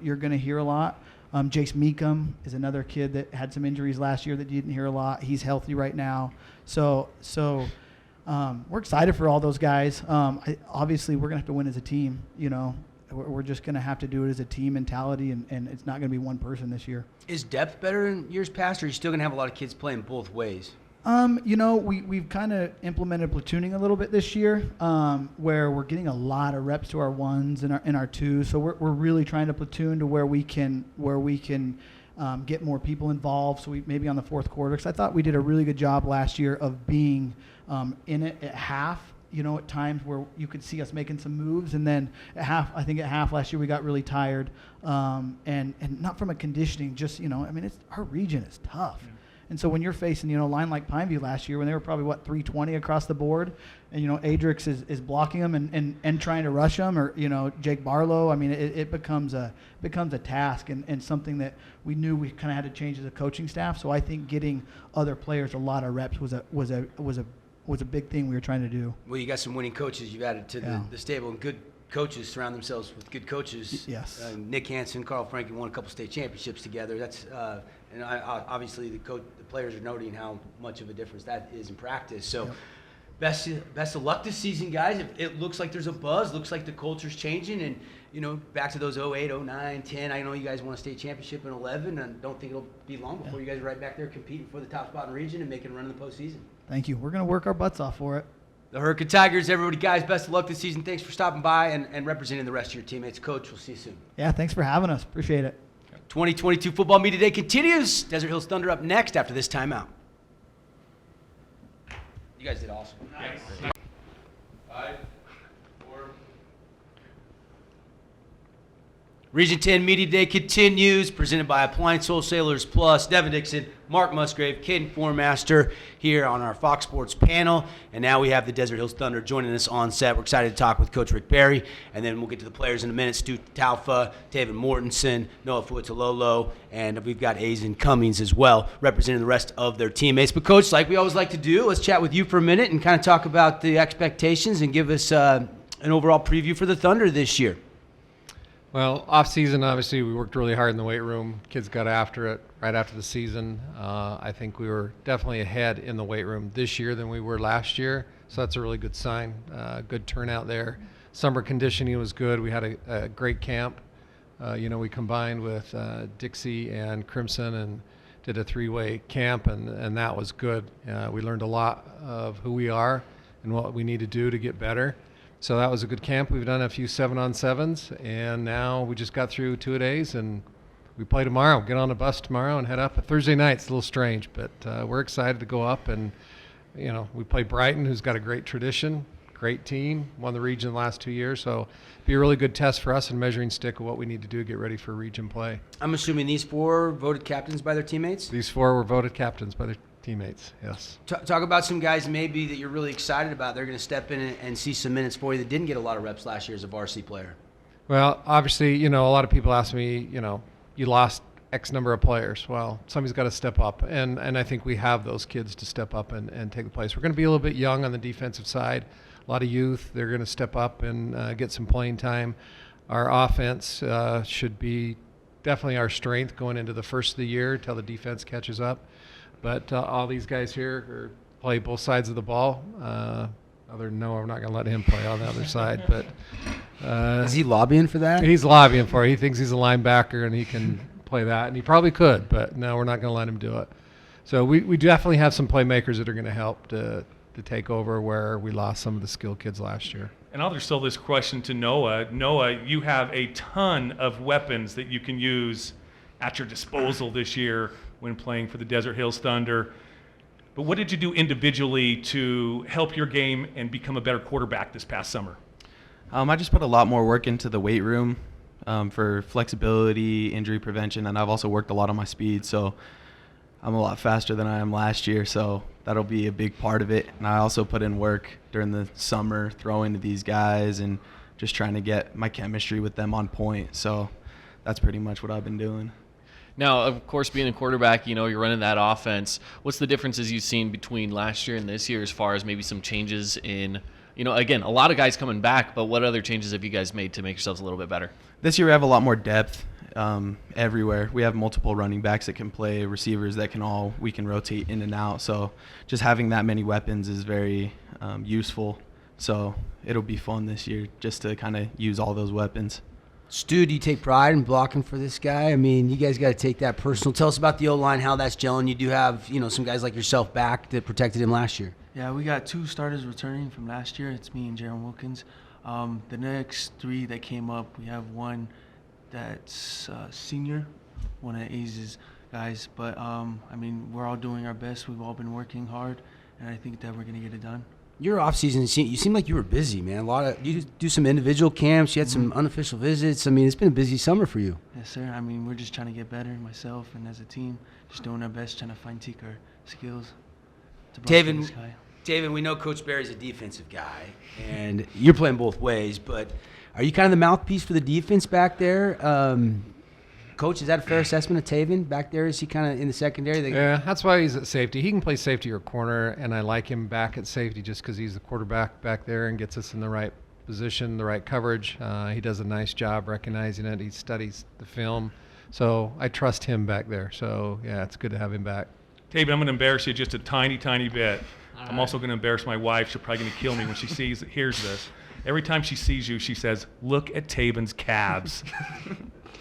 S13: you're going to hear a lot. Jace Meekum is another kid that had some injuries last year that you didn't hear a lot. He's healthy right now. So we're excited for all those guys. Obviously, we're going to have to win as a team. We're just going to have to do it as a team mentality, and it's not going to be one person this year.
S1: Is depth better in years past, or are you still going to have a lot of kids playing both ways?
S13: We've kind of implemented platooning a little bit this year, where we're getting a lot of reps to our ones and our twos. So we're really trying to platoon to where we can get more people involved. So we maybe on the fourth quarter, because I thought we did a really good job last year of being in it at half. At times where you could see us making some moves, and then at half last year we got really tired, and not from a conditioning, just our region is tough. Yeah. And so when you're facing, a line like Pineview last year when they were probably, 320 across the board, and, Adrix is blocking them and trying to rush them, or, Jake Barlow, I mean, it becomes a task and something that we knew we kind of had to change as a coaching staff. So I think getting other players a lot of reps was a big thing we were trying to do.
S1: Well, you got some winning coaches you've added to the stable, and good coaches surround themselves with good coaches.
S13: Yes.
S1: Nick Hansen, Carl Frankie won a couple state championships together. That's and obviously the players are noting how much of a difference that is in practice. So best of luck this season, guys. It looks like there's a buzz. Looks like the culture's changing, and back to those 08, 09, 10. I know you guys won a state championship in 11, and don't think it'll be long before you guys are right back there competing for the top spot in the region and making a run in the postseason.
S13: Thank you. We're going to work our butts off for it.
S1: The Hurricane Tigers, everybody, guys, best of luck this season. Thanks for stopping by and representing the rest of your teammates. Coach, we'll see you soon.
S13: Yeah, thanks for having us. Appreciate it.
S1: 2022 Football Media Day continues. Desert Hills Thunder up next after this timeout. You guys did awesome.
S3: Nice.
S1: 5, 4. Region 10 Media Day continues, presented by Appliance Wholesalers Plus. Devon Dixon, Mark Musgrave, Caden Formaster here on our Fox Sports panel. And now we have the Desert Hills Thunder joining us on set. We're excited to talk with Coach Rick Berry. And then we'll get to the players in a minute. Stu Taufa, Taven Mortensen, Noah Fuatololo, and we've got Azen Cummings as well, representing the rest of their teammates. But, Coach, like we always like to do, let's chat with you for a minute and kind of talk about the expectations and give us an overall preview for the Thunder this year.
S17: Well, off season, obviously, we worked really hard in the weight room. Kids got after it right after the season. I think we were definitely ahead in the weight room this year than we were last year, so that's a really good sign. Good turnout there. Summer conditioning was good. We had a great camp. We combined with Dixie and Crimson and did a 3-way camp, and that was good. We learned a lot of who we are and what we need to do to get better. So that was a good camp. We've done a few 7-on-7s, and now we just got through 2-a-days, and we play tomorrow. Get on a bus tomorrow and head up. Thursday night's a little strange, but we're excited to go up. And, we play Brighton, who's got a great tradition, great team, won the region the last 2 years. So it'll be a really good test for us and measuring stick of what we need to do to get ready for region play.
S1: I'm assuming these 4 voted captains by their teammates?
S17: These 4 were voted captains by their teammates, yes.
S1: Talk about some guys maybe that you're really excited about. They're going to step in and see some minutes for you that didn't get a lot of reps last year as a varsity player.
S17: Well, obviously, a lot of people ask me, you lost X number of players. Well, somebody's got to step up, and I think we have those kids to step up and take the place. We're going to be a little bit young on the defensive side, a lot of youth. They're going to step up and get some playing time. Our offense should be definitely our strength going into the first of the year until the defense catches up. But all these guys here play both sides of the ball. Other than Noah, I'm not going to let him play on the other side. But
S1: is he lobbying for that?
S17: He's lobbying for it. He thinks he's a linebacker and he can play that, and he probably could. But no, we're not going to let him do it. So we definitely have some playmakers that are going to help to take over where we lost some of the skilled kids last year.
S3: And I'll just throw this question to Noah. Noah, you have a ton of weapons that you can use at your disposal this year when playing for the Desert Hills Thunder. But what did you do individually to help your game and become a better quarterback this past summer?
S18: I just put a lot more work into the weight room for flexibility, injury prevention, and I've also worked a lot on my speed, so I'm a lot faster than I am last year, so that'll be a big part of it. And I also put in work during the summer, throwing to these guys and just trying to get my chemistry with them on point, so that's pretty much what I've been doing.
S4: Now, of course, being a quarterback, you're running that offense. What's the differences you've seen between last year and this year as far as maybe some changes in, again, a lot of guys coming back, but what other changes have you guys made to make yourselves a little bit better?
S18: This year we have a lot more depth everywhere. We have multiple running backs that can play, receivers that we can rotate in and out. So just having that many weapons is very useful. So it'll be fun this year just to kind of use all those weapons.
S1: Stu, do you take pride in blocking for this guy? I mean, you guys got to take that personal. Tell us about the O-line, how that's gelling. You do have, some guys like yourself back that protected him last year.
S19: Yeah, we got 2 starters returning from last year. It's me and Jaron Wilkins. The next 3 that came up, we have one that's senior, one of Aze's guys. But, we're all doing our best. We've all been working hard, and I think that we're going to get it done.
S1: Your off season, you seem like you were busy, man. You do some individual camps. You had some unofficial visits. I mean, it's been a busy summer for you.
S19: Yes, sir. I mean, we're just trying to get better, myself and as a team, just doing our best, trying to fine-tune our skills.
S1: David, we know Coach Barry's a defensive guy, and you're playing both ways, but are you kind of the mouthpiece for the defense back there? Coach, is that a fair assessment of Taven back there? Is he kind of in the secondary?
S17: Yeah, that's why he's at safety. He can play safety or corner, and I like him back at safety just because he's the quarterback back there and gets us in the right position, the right coverage. He does a nice job recognizing it. He studies the film. So I trust him back there. So, yeah, it's good to have him back.
S3: Taven, I'm going to embarrass you just a tiny, tiny bit. I'm also going to embarrass my wife. She's probably going to kill me when she hears this. Every time she sees you, she says, "Look at Taven's calves."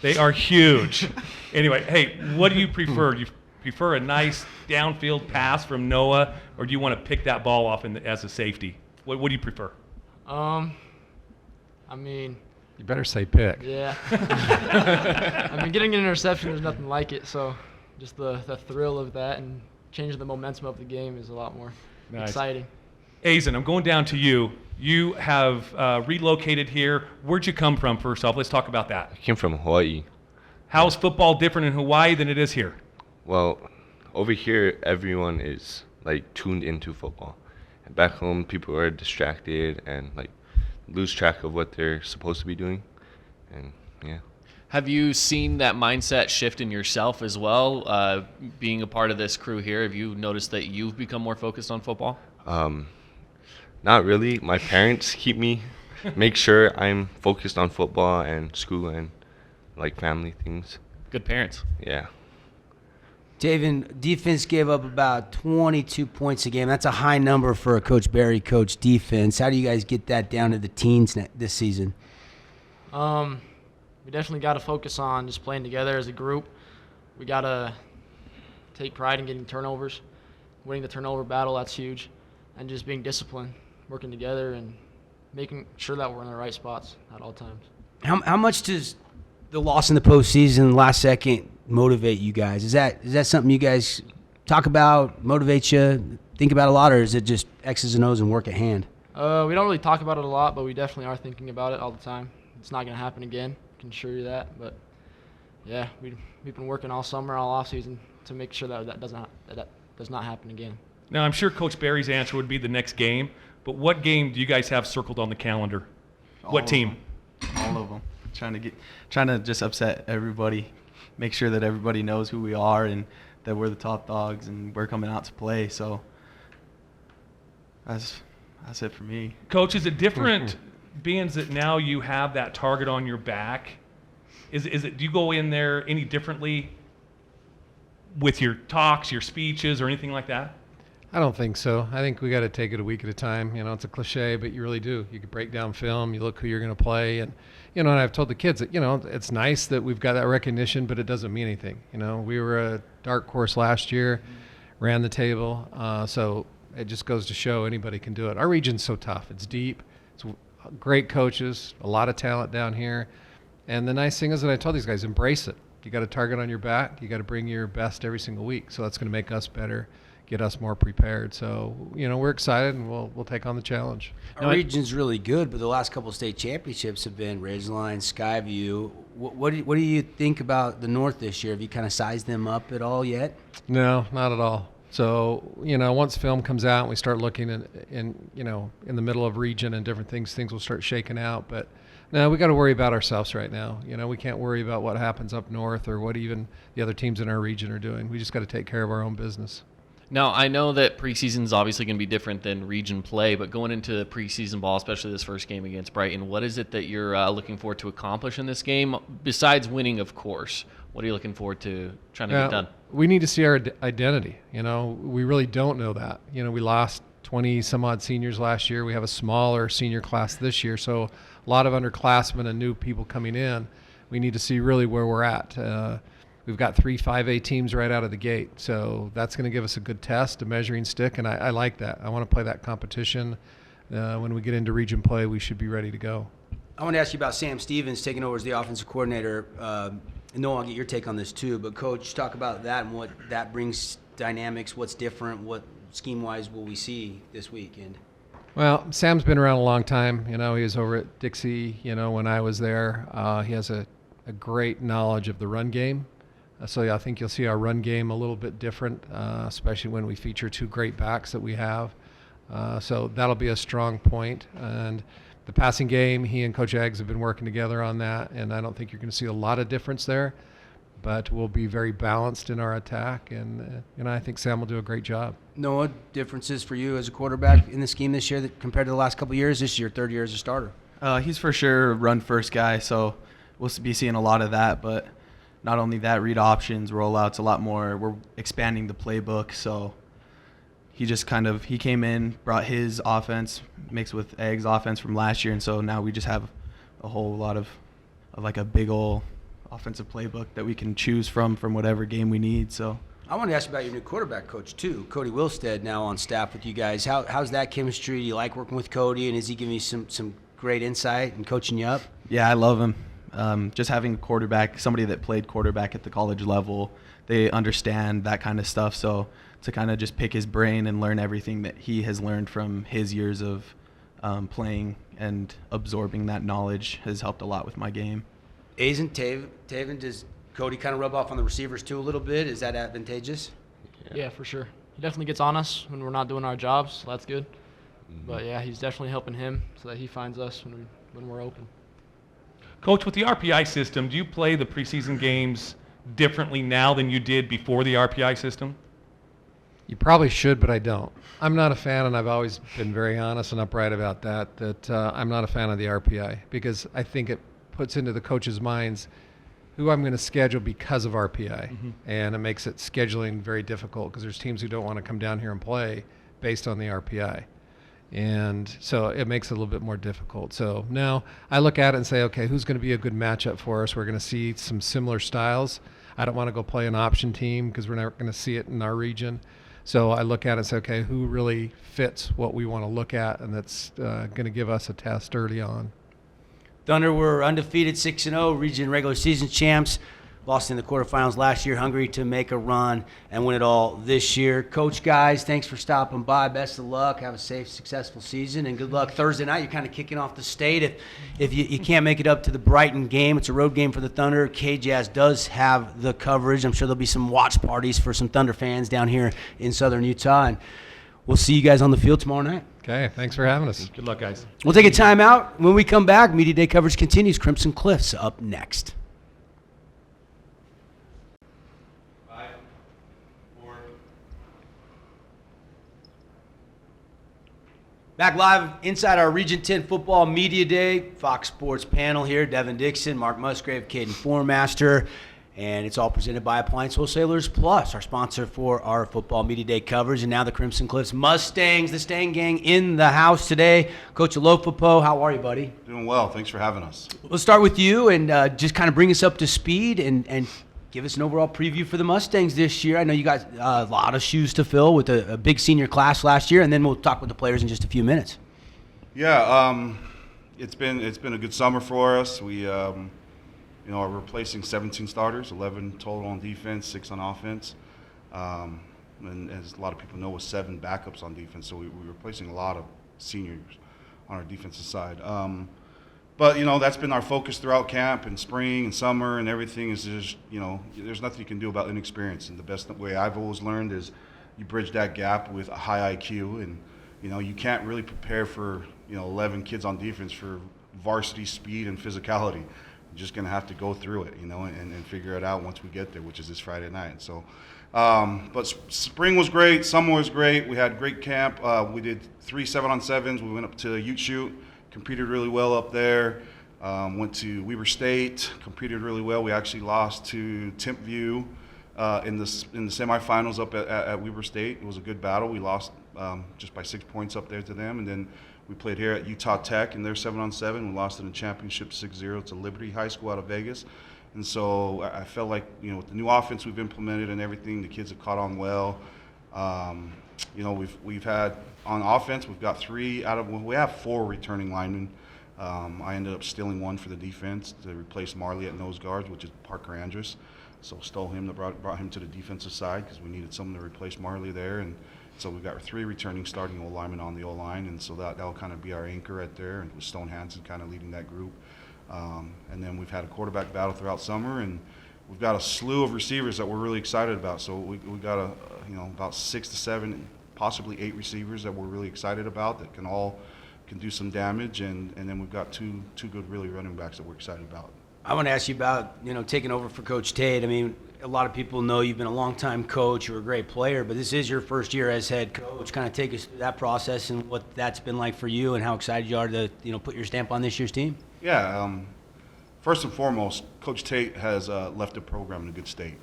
S3: They are huge. Anyway, hey, what do you prefer? Do you prefer a nice downfield pass from Noah, or do you want to pick that ball off as a safety? What do you prefer?
S7: I mean,
S17: you better say pick.
S7: Yeah. I mean, getting an interception, there's nothing like it. So just the thrill of that and changing the momentum of the game is a lot more exciting.
S3: Azen, I'm going down to you. You have relocated here. Where'd you come from, first off? Let's talk about that.
S20: I came from Hawaii.
S3: How's football different in Hawaii than it is here?
S20: Well, over here, everyone is, like, tuned into football. And back home, people are distracted and, like, lose track of what they're supposed to be doing. And, yeah.
S4: Have you seen that mindset shift in yourself as well, being a part of this crew here? Have you noticed that you've become more focused on football?
S20: Not really. My parents make sure I'm focused on football and school and, like, family things.
S4: Good parents.
S20: Yeah.
S1: Taven, defense gave up about 22 points a game. That's a high number for a Coach Barry coach defense. How do you guys get that down to the teens this season?
S7: We definitely got to focus on just playing together as a group. We got to take pride in getting turnovers, winning the turnover battle. That's huge, and just being disciplined, working together, and making sure that we're in the right spots at all times.
S1: How much does the loss in the postseason, last second, motivate you guys? Is that something you guys talk about, motivate you, think about a lot, or is it just X's and O's and work at hand?
S7: We don't really talk about it a lot, but we definitely are thinking about it all the time. It's not going to happen again. I can assure you that. But yeah, we've been working all summer, all off season to make sure that does not happen again.
S3: Now, I'm sure Coach Barry's answer would be the next game, but what game do you guys have circled on the calendar? What team?
S18: All of them. Trying to just upset everybody, make sure that everybody knows who we are and that we're the top dogs and we're coming out to play. So that's it for me.
S3: Coach, is it different being that now you have that target on your back? Do you go in there any differently with your talks, your speeches, or anything like that?
S17: I don't think so. I think we got to take it a week at a time. You know, it's a cliche, but you really do. You can break down film, you look who you're going to play, and and I've told the kids that it's nice that we've got that recognition, but it doesn't mean anything. We were a dark horse last year, ran the table, so it just goes to show anybody can do it. Our region's so tough. It's deep. It's great coaches, a lot of talent down here, and the nice thing is that I told these guys, embrace it. You got a target on your back. You got to bring your best every single week. So that's going to make us better, get us more prepared. So, we're excited, and we'll take on the challenge.
S1: Our region's really good, but the last couple of state championships have been Ridgeline, Skyview. What do you think about the North this year? Have you kind of sized them up at all yet?
S17: No, not at all. So, once film comes out and we start looking in the middle of region and different things will start shaking out. But no, we got to worry about ourselves right now. We can't worry about what happens up north or what even the other teams in our region are doing. We just got to take care of our own business.
S4: Now, I know that preseason is obviously going to be different than region play, but going into preseason ball, especially this first game against Brighton, what is it that you're looking forward to accomplish in this game, besides winning, of course? What are you looking forward to trying to get done?
S17: We need to see our identity. We really don't know that. We lost 20-some-odd seniors last year. We have a smaller senior class this year, so a lot of underclassmen and new people coming in. We need to see really where we're at. We've got 3 5A teams right out of the gate, so that's going to give us a good test, a measuring stick, and I like that. I want to play that competition. When we get into region play, we should be ready to go.
S1: I want to ask you about Sam Stevens taking over as the offensive coordinator. And Noah, I'll get your take on this too, but Coach, talk about that and what that brings dynamics, what's different, what scheme-wise will we see this weekend?
S17: Well, Sam's been around a long time. He was over at Dixie, when I was there. He has a great knowledge of the run game. So I think you'll see our run game a little bit different, especially when we feature 2 great backs that we have. So that'll be a strong point. And the passing game, he and Coach Eggs have been working together on that, and I don't think you're going to see a lot of difference there. But we'll be very balanced in our attack, and I think Sam will do a great job.
S1: Noah, differences for you as a quarterback in the scheme this year that compared to the last couple of years? This is your 3rd year as a starter.
S18: He's for sure a run-first guy, so we'll be seeing a lot of that. But not only that, read options, rollouts, a lot more. We're expanding the playbook, so he just he came in, brought his offense mixed with Egg's offense from last year, and so now we just have a whole lot of like a big ol' offensive playbook that we can choose from whatever game we need. So
S1: I wanted to ask you about your new quarterback coach too, Cody Wilstead, now on staff with you guys. How's that chemistry? Do you like working with Cody, and is he giving you some great insight and coaching you up?
S18: Yeah, I love him. Just having a quarterback, somebody that played quarterback at the college level, they understand that kind of stuff. So to kind of just pick his brain and learn everything that he has learned from his years of playing and absorbing that knowledge has helped a lot with my game.
S1: Isn't Taven, does Cody kind of rub off on the receivers too a little bit? Is that advantageous?
S21: Yeah, for sure. He definitely gets on us when we're not doing our jobs, so that's good. But yeah, he's definitely helping him so that he finds us when we're open.
S3: Coach, with the RPI system, do you play the preseason games differently now than you did before the RPI system?
S17: You probably should, but I don't. I'm not a fan, and I've always been very honest and upright about that I'm not a fan of the RPI because I think it puts into the coaches' minds who I'm going to schedule because of RPI. And it makes it scheduling very difficult because there's teams who don't want to come down here and play based on the RPI. And so it makes it a little bit more difficult. So now I look at it and say, okay, who's going to be a good matchup for us? We're going to see some similar styles. I don't want to go play an option team because we're not going to see it in our region. So I look at it and say, okay, who really fits what we want to look at, and that's going to give us a test early on.
S1: Thunder were undefeated, 6-0, region regular season champs. Lost in the quarterfinals last year, hungry to make a run and win it all this year. Coach, guys, thanks for stopping by. Best of luck. Have a safe, successful season, and good luck Thursday night. You're kind of kicking off the state. If you can't make it up to the Brighton game, it's a road game for the Thunder. KJazz does have the coverage. I'm sure there'll be some watch parties for some Thunder fans down here in southern Utah, and we'll see you guys on the field tomorrow night.
S17: Okay, thanks for having us.
S3: Good luck, guys.
S1: We'll take a timeout. When we come back, Media Day coverage continues. Crimson Cliffs up next. Back live inside our Region 10 Football Media Day. Fox Sports panel here. Devon Dixon, Mark Musgrave, Caden Formaster. And it's all presented by Appliance Wholesalers Plus, our sponsor for our Football Media Day coverage. And now the Crimson Cliffs Mustangs, the Stang Gang in the house today. Coach Alofopo, how are you, buddy?
S22: Doing well. Thanks for having us.
S1: Let's start with you and just kind of bring us up to speed and give us an overall preview for the Mustangs this year. I know you got a lot of shoes to fill with a big senior class last year, and then we'll talk with the players in just a few minutes.
S22: Yeah, it's been a good summer for us. We are replacing 17 starters, 11 total on defense, 6 on offense, and as a lot of people know, with 7 backups on defense. So we're replacing a lot of seniors on our defensive side. But, that's been our focus throughout camp and spring and summer and everything is just, there's nothing you can do about inexperience. And the best way I've always learned is you bridge that gap with a high IQ. And, you can't really prepare for, 11 kids on defense for varsity speed and physicality. You're just going to have to go through it, and figure it out once we get there, which is this Friday night. So, but spring was great. Summer was great. We had great camp. We did 3 7-on-7s. We went up to Ute Shoot. Competed really well up there. Went to Weber State. Competed really well. We actually lost to Timpview in the semifinals up at Weber State. It was a good battle. We lost just by 6 points up there to them, and then we played here at Utah Tech in their 7-on-7. We lost in the championship 6-0 to Liberty High School out of Vegas. And so I felt like with the new offense we've implemented and everything, the kids have caught on well. We've had on offense, we've got 3 we have 4 returning linemen. I ended up stealing 1 for the defense to replace Marley at nose guards, which is Parker Andrus. So stole him, brought him to the defensive side because we needed someone to replace Marley there. And So we've got 3 returning starting O-linemen on the O-line, and so that'll kind of be our anchor right there, and with Stone Hansen kind of leading that group. And then we've had a quarterback battle throughout summer, and we've got a slew of receivers that we're really excited about. So we got about 6 to 7, possibly 8 receivers that we're really excited about that can do some damage, and then we've got two good really running backs that we're excited about.
S1: I want to ask you about, taking over for Coach Tate. I mean, a lot of people know you've been a long-time coach. You're a great player, but this is your first year as head coach. Kind of take us through that process and what that's been like for you and how excited you are to, put your stamp on this year's team.
S22: Yeah. First and foremost, Coach Tate has left the program in a good state.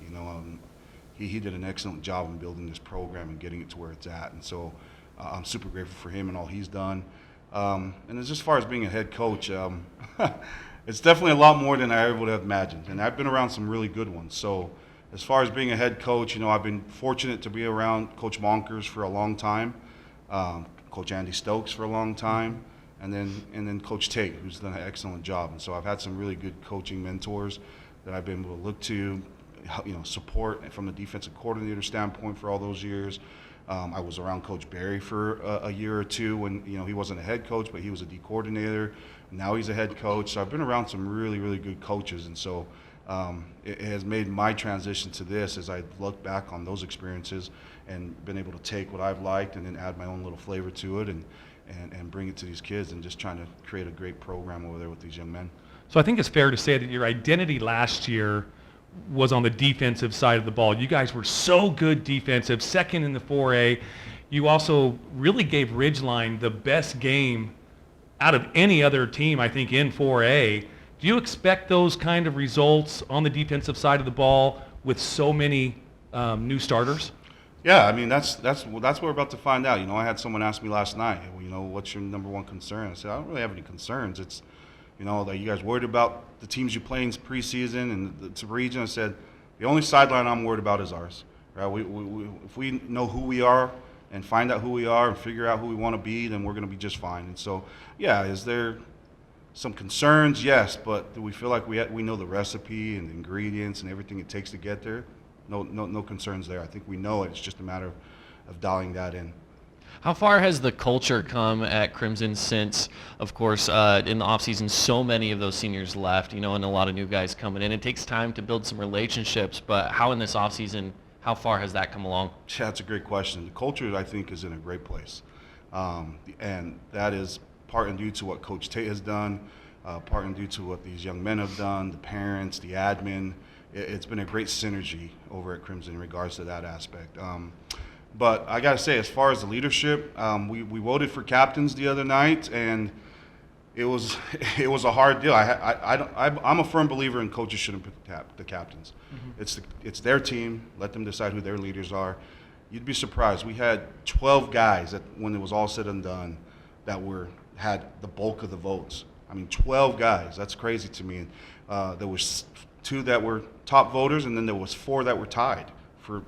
S22: He did an excellent job in building this program and getting it to where it's at. And so I'm super grateful for him and all he's done. And as far as being a head coach, it's definitely a lot more than I ever would have imagined. And I've been around some really good ones. So as far as being a head coach, I've been fortunate to be around Coach Monkers for a long time, Coach Andy Stokes for a long time, and then Coach Tate, who's done an excellent job. And so I've had some really good coaching mentors that I've been able to look to, support from the defensive coordinator standpoint for all those years. I was around Coach Barry for a year or two when he wasn't a head coach, but he was a D coordinator. Now he's a head coach. So I've been around some really, really good coaches, and so it has made my transition to this as I look back on those experiences and been able to take what I've liked and then add my own little flavor to it and bring it to these kids and just trying to create a great program over there with these young men.
S3: So I think it's fair to say that your identity last year was on the defensive side of the ball. You guys were so good defensive, second in the 4A. You also really gave Ridgeline the best game out of any other team, I think, in 4A. Do you expect those kind of results on the defensive side of the ball with so many new starters?
S22: Yeah, I mean, that's what we're about to find out. I had someone ask me last night, what's your number one concern? I said, I don't really have any concerns. It's, that you guys worried about the teams you play in preseason and the region. I said, the only sideline I'm worried about is ours. Right? If we know who we are and find out who we are and figure out who we want to be, then we're going to be just fine. And so, yeah, is there some concerns? Yes, but do we feel like we know the recipe and the ingredients and everything it takes to get there? No concerns there. I think we know it. It's just a matter of dialing that in.
S4: How far has the culture come at Crimson since, of course, in the offseason, so many of those seniors left, and a lot of new guys coming in? It takes time to build some relationships, but how in this offseason, how far has that come along?
S22: Yeah, that's a great question. The culture, I think, is in a great place. And that is part and due to what Coach Tate has done, part and due to what these young men have done, the parents, the admin. It's been a great synergy over at Crimson in regards to that aspect. But I got to say, as far as the leadership, we voted for captains the other night, and it was a hard deal. I'm a firm believer in coaches shouldn't pick the captains. Mm-hmm. It's their team. Let them decide who their leaders are. You'd be surprised. We had 12 guys that, when it was all said and done, that had the bulk of the votes. I mean, 12 guys. That's crazy to me. There was 2 that were top voters, and then there was 4 that were tied for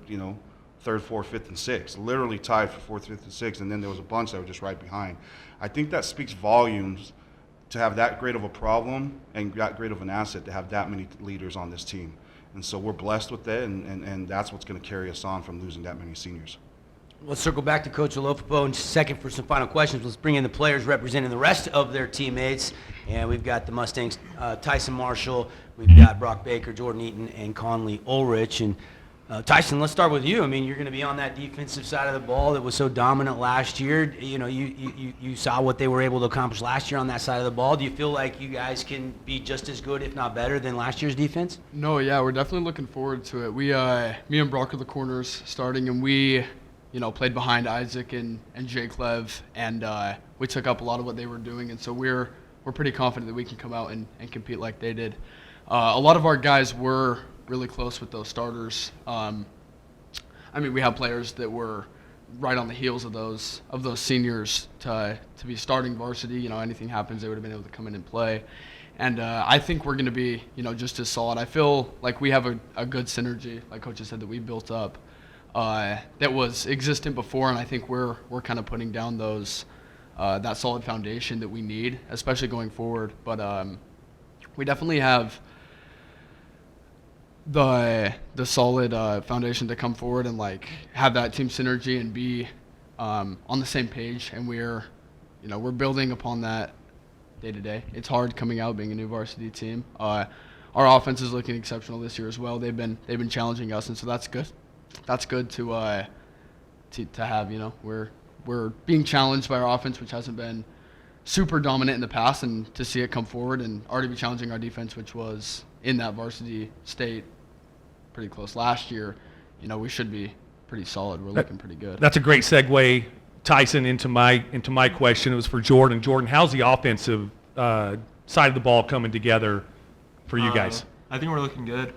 S22: 3rd, 4th, 5th, and 6th, literally tied for 4th, 5th, and 6th, and then there was a bunch that were just right behind. I think that speaks volumes to have that great of a problem and that great of an asset to have that many leaders on this team. And so we're blessed with that, and that's what's going to carry us on from losing that many seniors.
S1: Let's circle back to Coach Olofopo in just a second for some final questions. Let's bring in the players representing the rest of their teammates. And we've got the Mustangs, Tyson Marshall, we've got Brock Baker, Jordan Eaton, and Conley Ulrich. And Tyson, let's start with you. I mean, you're going to be on that defensive side of the ball that was so dominant last year. You saw what they were able to accomplish last year on that side of the ball. Do you feel like you guys can be just as good, if not better, than last year's defense?
S7: No, yeah, we're definitely looking forward to it. Me and Brock are the corners starting, and we played behind Isaac and Jake Lev, and we took up a lot of what they were doing, and so we're pretty confident that we can come out and compete like they did. A lot of our guys were really close with those starters. We have players that were right on the heels of those seniors to be starting varsity. Anything happens, they would have been able to come in and play. And I think we're going to be, just as solid. I feel like we have a good synergy, like Coach has said, that we built up that was existent before, and I think we're kind of putting down that solid foundation that we need, especially going forward. But we definitely have the solid foundation to come forward and have that team synergy and be
S2: on the same page, and we're building upon that day to day. It's hard coming out being a new varsity team. Our offense is looking exceptional this year as well. They've been challenging us, and so that's good. That's good to have. We're being challenged by our offense, which hasn't been super dominant in the past, and to see it come forward and already be challenging our defense, which was in that varsity state pretty close last year. We should be pretty solid. We're looking pretty good.
S3: That's a great segue, Tyson, into my question. It was for Jordan. Jordan, how's the offensive side of the ball coming together for you guys?
S12: I think we're looking good.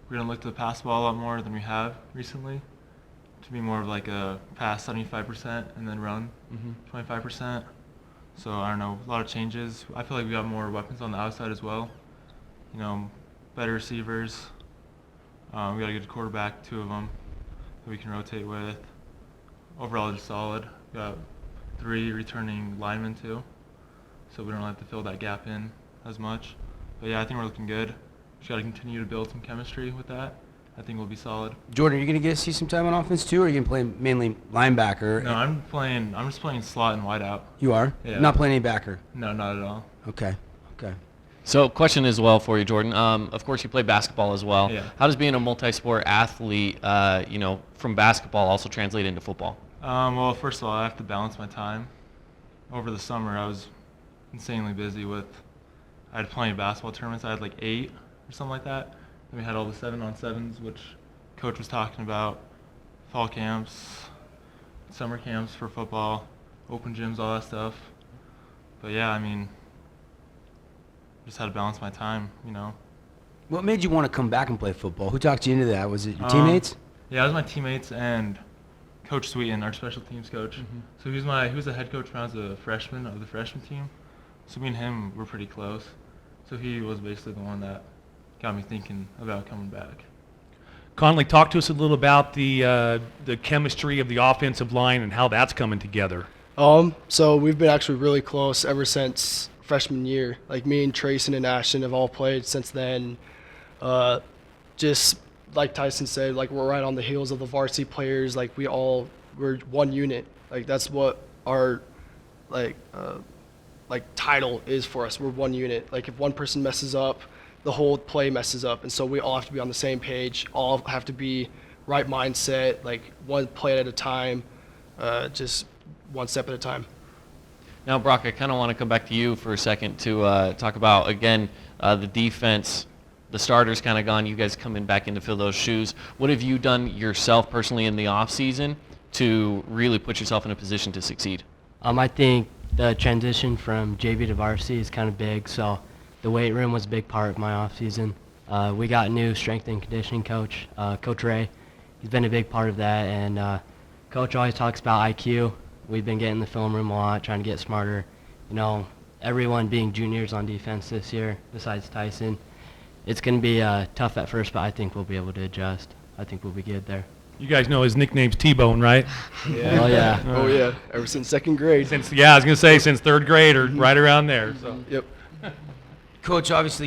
S12: We're going to look to the pass ball a lot more than we have recently, to be more of like a pass 75% and then run 25%. So I don't know, a lot of changes. I feel like we got more weapons on the outside as well. Better receivers. We got a good quarterback, 2 of them, that we can rotate with. Overall, just solid. We got 3 returning linemen too, so we don't have to fill that gap in as much. But yeah, I think we're looking good. Just got to continue to build some chemistry with that. I think we'll be solid.
S1: Jordan, are you going to get to see some time on offense too, or are you going to play mainly linebacker?
S12: No, I'm just playing slot and wide out.
S1: You are?
S12: Yeah.
S1: Not playing any backer?
S12: No, not at all.
S1: Okay.
S4: So, question as well for you, Jordan. Of course, you play basketball as well.
S12: Yeah.
S4: How does being a multi-sport athlete, from basketball also translate into football?
S12: Well, first of all, I have to balance my time. Over the summer, I was insanely busy I had plenty of basketball tournaments. I had like 8 or something like that. Then we had all the 7-on-7s, which Coach was talking about, fall camps, summer camps for football, open gyms, all that stuff. But yeah, just had to balance my time,
S1: What made you want to come back and play football? Who talked you into that? Was it your teammates?
S12: Yeah, it was my teammates and Coach Sweeten, our special teams coach. So he was the head coach when I was a freshman of the freshman team. So me and him were pretty close. So he was basically the one that got me thinking about coming back.
S3: Conley, talk to us a little about the chemistry of the offensive line and how that's coming together.
S5: So we've been actually really close ever since freshman year. Like me and Trayson and Ashton have all played since then. Just like Tyson said, like we're right on the heels of the varsity players. Like we're one unit. Like that's what our title is for us. We're one unit. Like if one person messes up, the whole play messes up, and so we all have to be on the same page. All have to be right mindset. Like one play at a time, just one step at a time.
S4: Now, Brock, I kind of want to come back to you for a second to talk about, again, the defense. The starter's kind of gone. You guys coming back in to fill those shoes. What have you done yourself personally in the offseason to really put yourself in a position to succeed?
S14: I think the transition from JV to varsity is kind of big, so the weight room was a big part of my offseason. We got a new strength and conditioning coach, Coach Ray. He's been a big part of that, and Coach always talks about IQ. We've been getting in the film room a lot, trying to get smarter. Everyone being juniors on defense this year, besides Tyson. It's going to be tough at first, but I think we'll be able to adjust. I think we'll be good there.
S3: You guys know his nickname's T-Bone, right?
S5: Yeah. Oh, yeah. Oh, yeah. Ever since second grade.
S3: I was going to say since third grade or right around there. So.
S5: Yep.
S1: Coach, obviously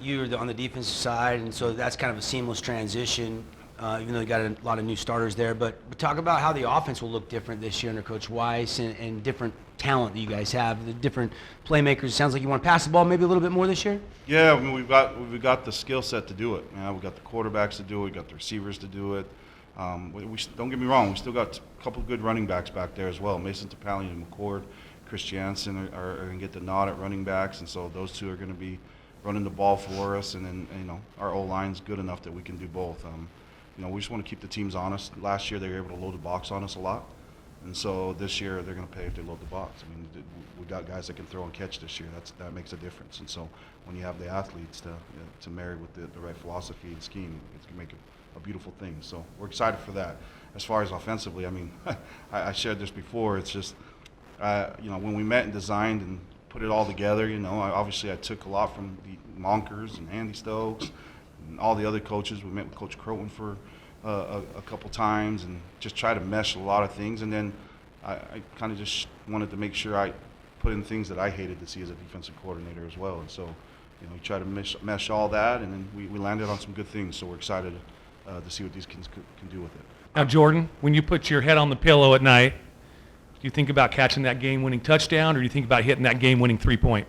S1: you're on the defensive side, and so that's kind of a seamless transition, even though you got a lot of new starters there. But talk about how the offense will look different this year under Coach Weiss and different talent that you guys have, the different playmakers. It sounds like you want to pass the ball maybe a little bit more this year?
S22: Yeah, we've got the skill set to do it. We've got the quarterbacks to do it. We've got the receivers to do it. Don't get me wrong, we still got a couple of good running backs back there as well. Mason Topalian and McCord, Chris Jansen are going to get the nod at running backs, and so those two are going to be running the ball for us. And then our O-line's good enough that we can do both. We just want to keep the teams honest. Last year they were able to load the box on us a lot, and so this year they're going to pay if they load the box. We got guys that can throw and catch this year. That makes a difference. And so when you have the athletes to marry with the right philosophy and scheme, it's going to make a beautiful thing. So we're excited for that. As far as offensively, I shared this before. It's just when we met and designed and put it all together, obviously I took a lot from the Monkers and Andy Stokes and all the other coaches. We met with Coach Croton for a couple times and just try to mesh a lot of things. And then I kind of just wanted to make sure I put in things that I hated to see as a defensive coordinator as well. And so, we try to mesh all that, and then we landed on some good things. So we're excited to see what these kids can do with it.
S3: Now, Jordan, when you put your head on the pillow at night Do you think about catching that game-winning touchdown, or do you think about hitting that game-winning three-point?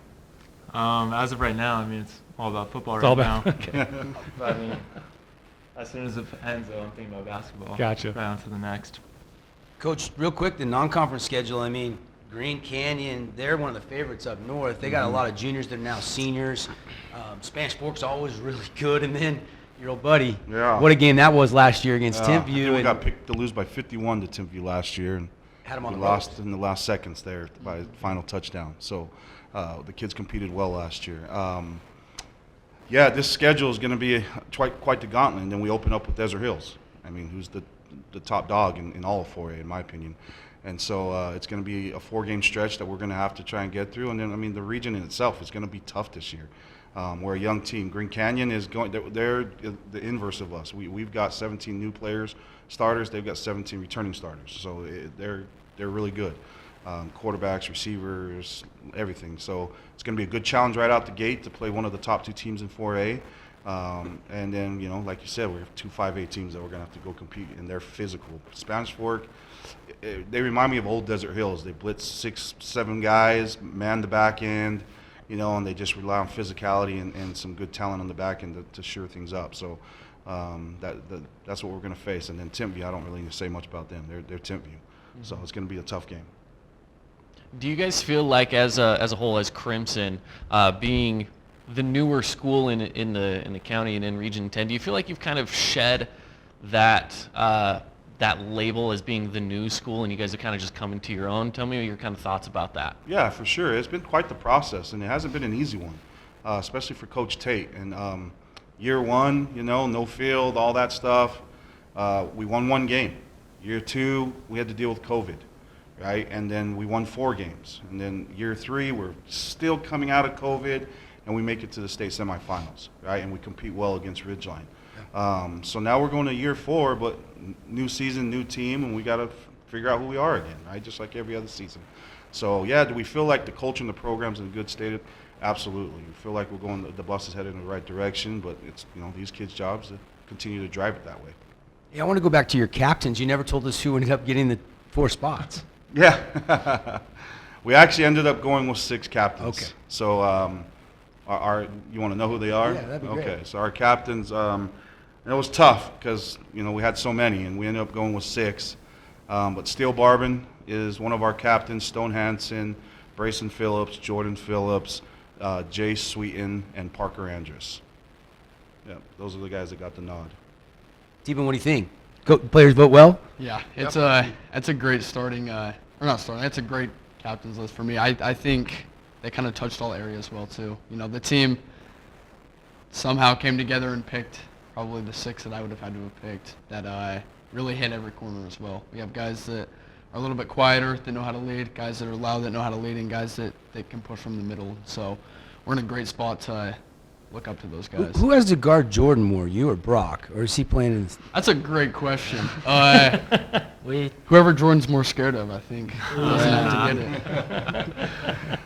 S12: As of right now, I mean, it's all about football
S3: It's
S12: right
S3: all
S12: now.
S3: about- okay.
S12: But I mean, as soon as it ends, though, I'm thinking about basketball.
S3: Gotcha.
S12: Right on to the next.
S1: Coach, real quick, the non-conference schedule, I mean, Green Canyon, they're one of the favorites up north. They got a lot of juniors that are now seniors. Spanish Fork's always really good. And then your old buddy,
S22: Yeah.
S1: what a game that was last year against
S22: I
S1: Timpview.
S22: think we
S1: and
S22: got picked to lose by 51 to Timpview last year, and
S1: Had 'em on
S22: we
S1: the
S22: lost
S1: ropes.
S22: in the last seconds there by final touchdown. So the kids competed well last year. Yeah, this schedule is going to be quite the gauntlet. And then we open up with Desert Hills. I mean, who's the top dog in all of 4A, in my opinion. And so it's going to be a 4-game stretch that we're going to have to try and get through. And then, I mean, the region in itself is going to be tough this year. We're a young team. Green Canyon is going, they're the inverse of us. We've got 17 new players, starters. They've got 17 returning starters. So they're really good. Quarterbacks, receivers, everything. So it's going to be a good challenge right out the gate to play one of the top 2 teams in 4A. And then, you know, like you said, we have 2 5A teams that we're going to have to go compete, and they're physical. Spanish Fork, they remind me of old Desert Hills. They blitz 6, 7 guys, man the back end, you know, and they just rely on physicality and some good talent on the back end to sure things up. So that's what we're going to face. And then Timpview, I don't really need to say much about them. They're Timpview. So it's going to be a tough game.
S4: Do you guys feel like, as a whole, as Crimson, being the newer school in the county and in Region 10, do you feel like you've kind of shed that label as being the new school, and you guys are kind of just coming to your own? Tell me your kind of thoughts about that.
S22: Yeah, for sure. It's been quite the process, and it hasn't been an easy one, especially for Coach Tate. And year 1, you know, no field, all that stuff. We won 1 game. Year 2, we had to deal with COVID, right? And then we won 4 games. And then year 3, we're still coming out of COVID, and we make it to the state semifinals, right? And we compete well against Ridgeline. So now we're going to year 4, but new season, new team, and we got to figure out who we are again, right? Just like every other season. So yeah, do we feel like the culture and the program's in a good state? Absolutely. We feel like we're going, the bus is headed in the right direction, but it's, you know, these kids' jobs to continue to drive it that way.
S1: Yeah, I want to go back to your captains. You never told us who ended up getting the 4 spots.
S22: Yeah. We actually ended up going with 6 captains.
S1: Okay.
S22: So our you want to know who they are?
S1: Yeah, that'd be great.
S22: Okay, so our captains, it was tough because, you know, we had so many, and we ended up going with 6. But Steele Barbin is one of our captains, Stone Hansen, Brayson Phillips, Jordan Phillips, Jay Sweeten, and Parker Andrus. Yeah, those are the guys that got the nod.
S1: Stephen, what do you think? Players vote well?
S2: Yeah, it's a great starting, or not starting, it's a great captain's list for me. I think they kind of touched all areas well too. You know, the team somehow came together and picked probably the 6 that I would have had to have picked that really hit every corner as well. We have guys that are a little bit quieter, that know how to lead, guys that are loud, that know how to lead, and guys that can push from the middle. So we're in a great spot to look up to those guys.
S1: Who has to guard Jordan more, you or Brock? Or is he playing in...
S2: That's a great question. Whoever Jordan's more scared of, I think. Doesn't have to get it.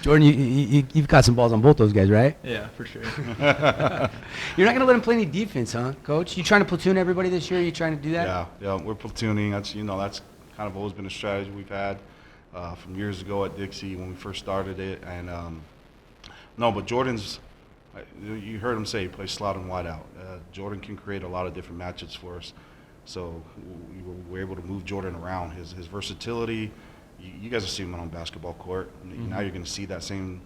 S1: Jordan, you've got some balls on both those guys, right?
S12: Yeah, for sure.
S1: You're not going to let him play any defense, huh, Coach? You trying to platoon everybody this year? You trying to do that?
S22: Yeah, we're platooning. That's, you know, that's kind of always been a strategy we've had from years ago at Dixie when we first started it. And no, but Jordan's, you heard him say he plays slot and wide out. Jordan can create a lot of different matchups for us. So we were able to move Jordan around. His versatility, you guys have seen him on basketball court.
S1: Mm-hmm.
S22: Now you're going to see that same,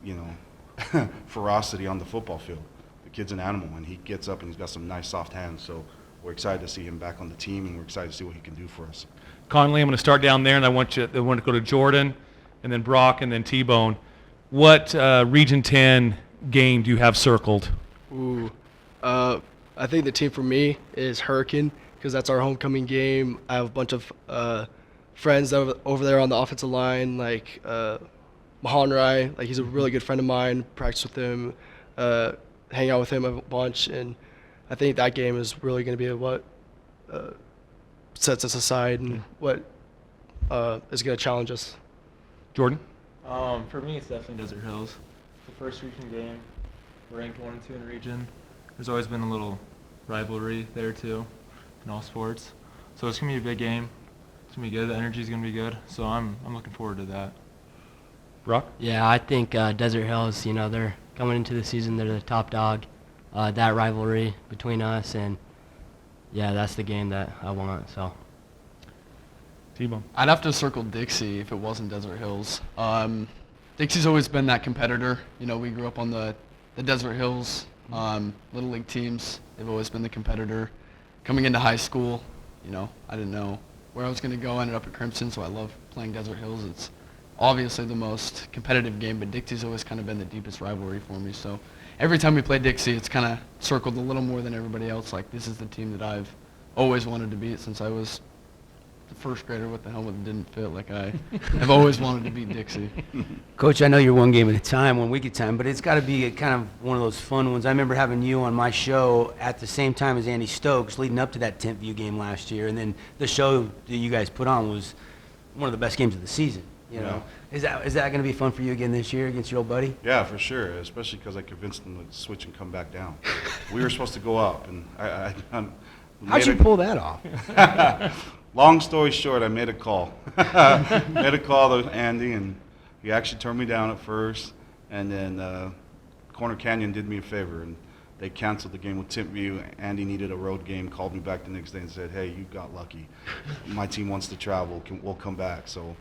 S22: you know, ferocity on the football field. The kid's an animal, and he gets up and he's got some nice soft hands. So we're excited to see him back on the team, and we're excited to see what he can do for us.
S3: Conley, I'm going to start down there, and I want to go to Jordan, and then Brock, and then T-Bone. What Region 10 game do you have circled?
S5: Ooh, I think the team for me is Hurricane because that's our homecoming game. I have a bunch of friends over there on the offensive line, like Mahan Rai. Like, he's a really good friend of mine. Practice with him, hang out with him a bunch, and I think that game is really going to be what sets us aside and what is going to challenge us.
S3: Jordan?
S12: For me, it's definitely Desert Hills. The first region game, we're ranked 1 and 2 in the region. There's always been a little rivalry there too in all sports. So it's going to be a big game. gonna be good. The energy's gonna be good. So I'm looking forward to that.
S3: Brock?
S21: Yeah, I think Desert Hills, they're coming into the season, they're the top dog. That rivalry between us, and yeah, that's the game that I want. So,
S3: T-Bone.
S2: I'd have to circle Dixie if it wasn't Desert Hills. Dixie's always been that competitor. We grew up on the Desert Hills Little League teams. They've always been the competitor. Coming into high school, I didn't know where I was going to go. I ended up at Crimson, so I love playing Desert Hills. It's obviously the most competitive game, but Dixie's always kind of been the deepest rivalry for me. So every time we play Dixie, it's kind of circled a little more than everybody else. Like, this is the team that I've always wanted to beat since I was the first grader with the helmet that didn't fit. Like, I've always wanted to beat Dixie.
S1: Coach, I know you're one game at a time, 1 week at a time, but it's got to be kind of one of those fun ones. I remember having you on my show at the same time as Andy Stokes leading up to that 10th View game last year, and then the show that you guys put on was one of the best games of the season.
S22: Yeah.
S1: Is that going to be fun for you again this year against your old buddy?
S22: Yeah, for sure, especially because I convinced them to switch and come back down. We were supposed to go up, and I
S1: How'd you pull that off?
S22: Long story short, I made a call. Made a call to Andy, and he actually turned me down at first, and then Corner Canyon did me a favor, and they canceled the game with Timpview. Andy needed a road game, called me back the next day and said, hey, you got lucky. My team wants to travel. We'll come back. So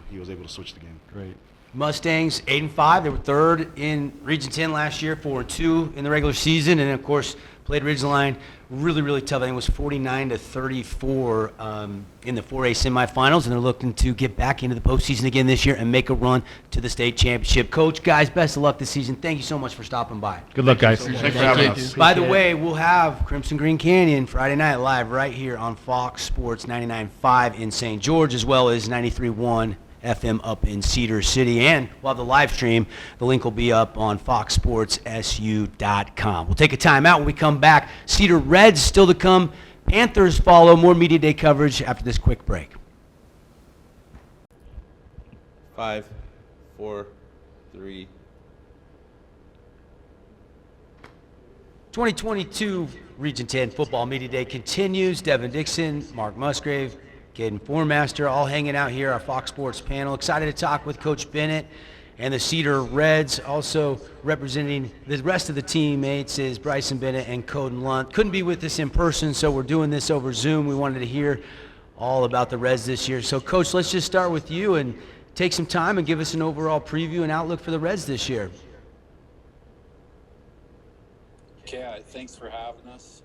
S22: he was able to switch the game.
S1: Great. Mustangs 8-5. They were third in Region 10 last year, 4-2 in the regular season, and of course played Ridgeline. Really, really tough. I think it was 49-34 in the 4A semifinals, and they're looking to get back into the postseason again this year and make a run to the state championship. Coach, guys, best of luck this season. Thank you so much for stopping by.
S3: Good luck, guys.
S22: Thanks for having us.
S1: By the way, we'll have Crimson Green Canyon Friday night live right here on Fox Sports 99.5 in St. George, as well as 93.1 FM up in Cedar City. And we'll have the live stream. The link will be up on foxsportsu.com. We'll take a time out when we come back. Cedar Reds still to come. Panthers follow. More Media Day coverage after this quick break.
S6: 5, 4, 3.
S1: 2022 Region 10 Football Media Day continues. Devin Dixon, Mark Musgrave, Caden Formaster, all hanging out here, our Fox Sports panel. Excited to talk with Coach Bennett and the Cedar Reds. Also representing the rest of the teammates is Bryson Bennett and Coden Lunt. Couldn't be with us in person, so we're doing this over Zoom. We wanted to hear all about the Reds this year. So, Coach, let's just start with you and take some time and give us an overall preview and outlook for the Reds this year.
S10: Okay, thanks for having us.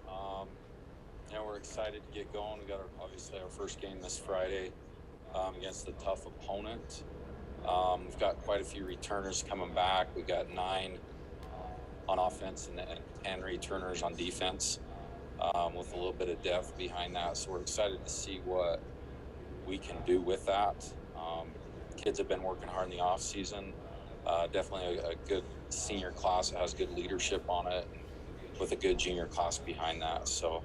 S10: We're excited to get going. We got obviously our first game this Friday against a tough opponent. We've got quite a few returners coming back. We got 9 on offense and 10 returners on defense, with a little bit of depth behind that. So we're excited to see what we can do with that. Kids have been working hard in the off season. Definitely a good senior class that has good leadership on it, with a good junior class behind that. So,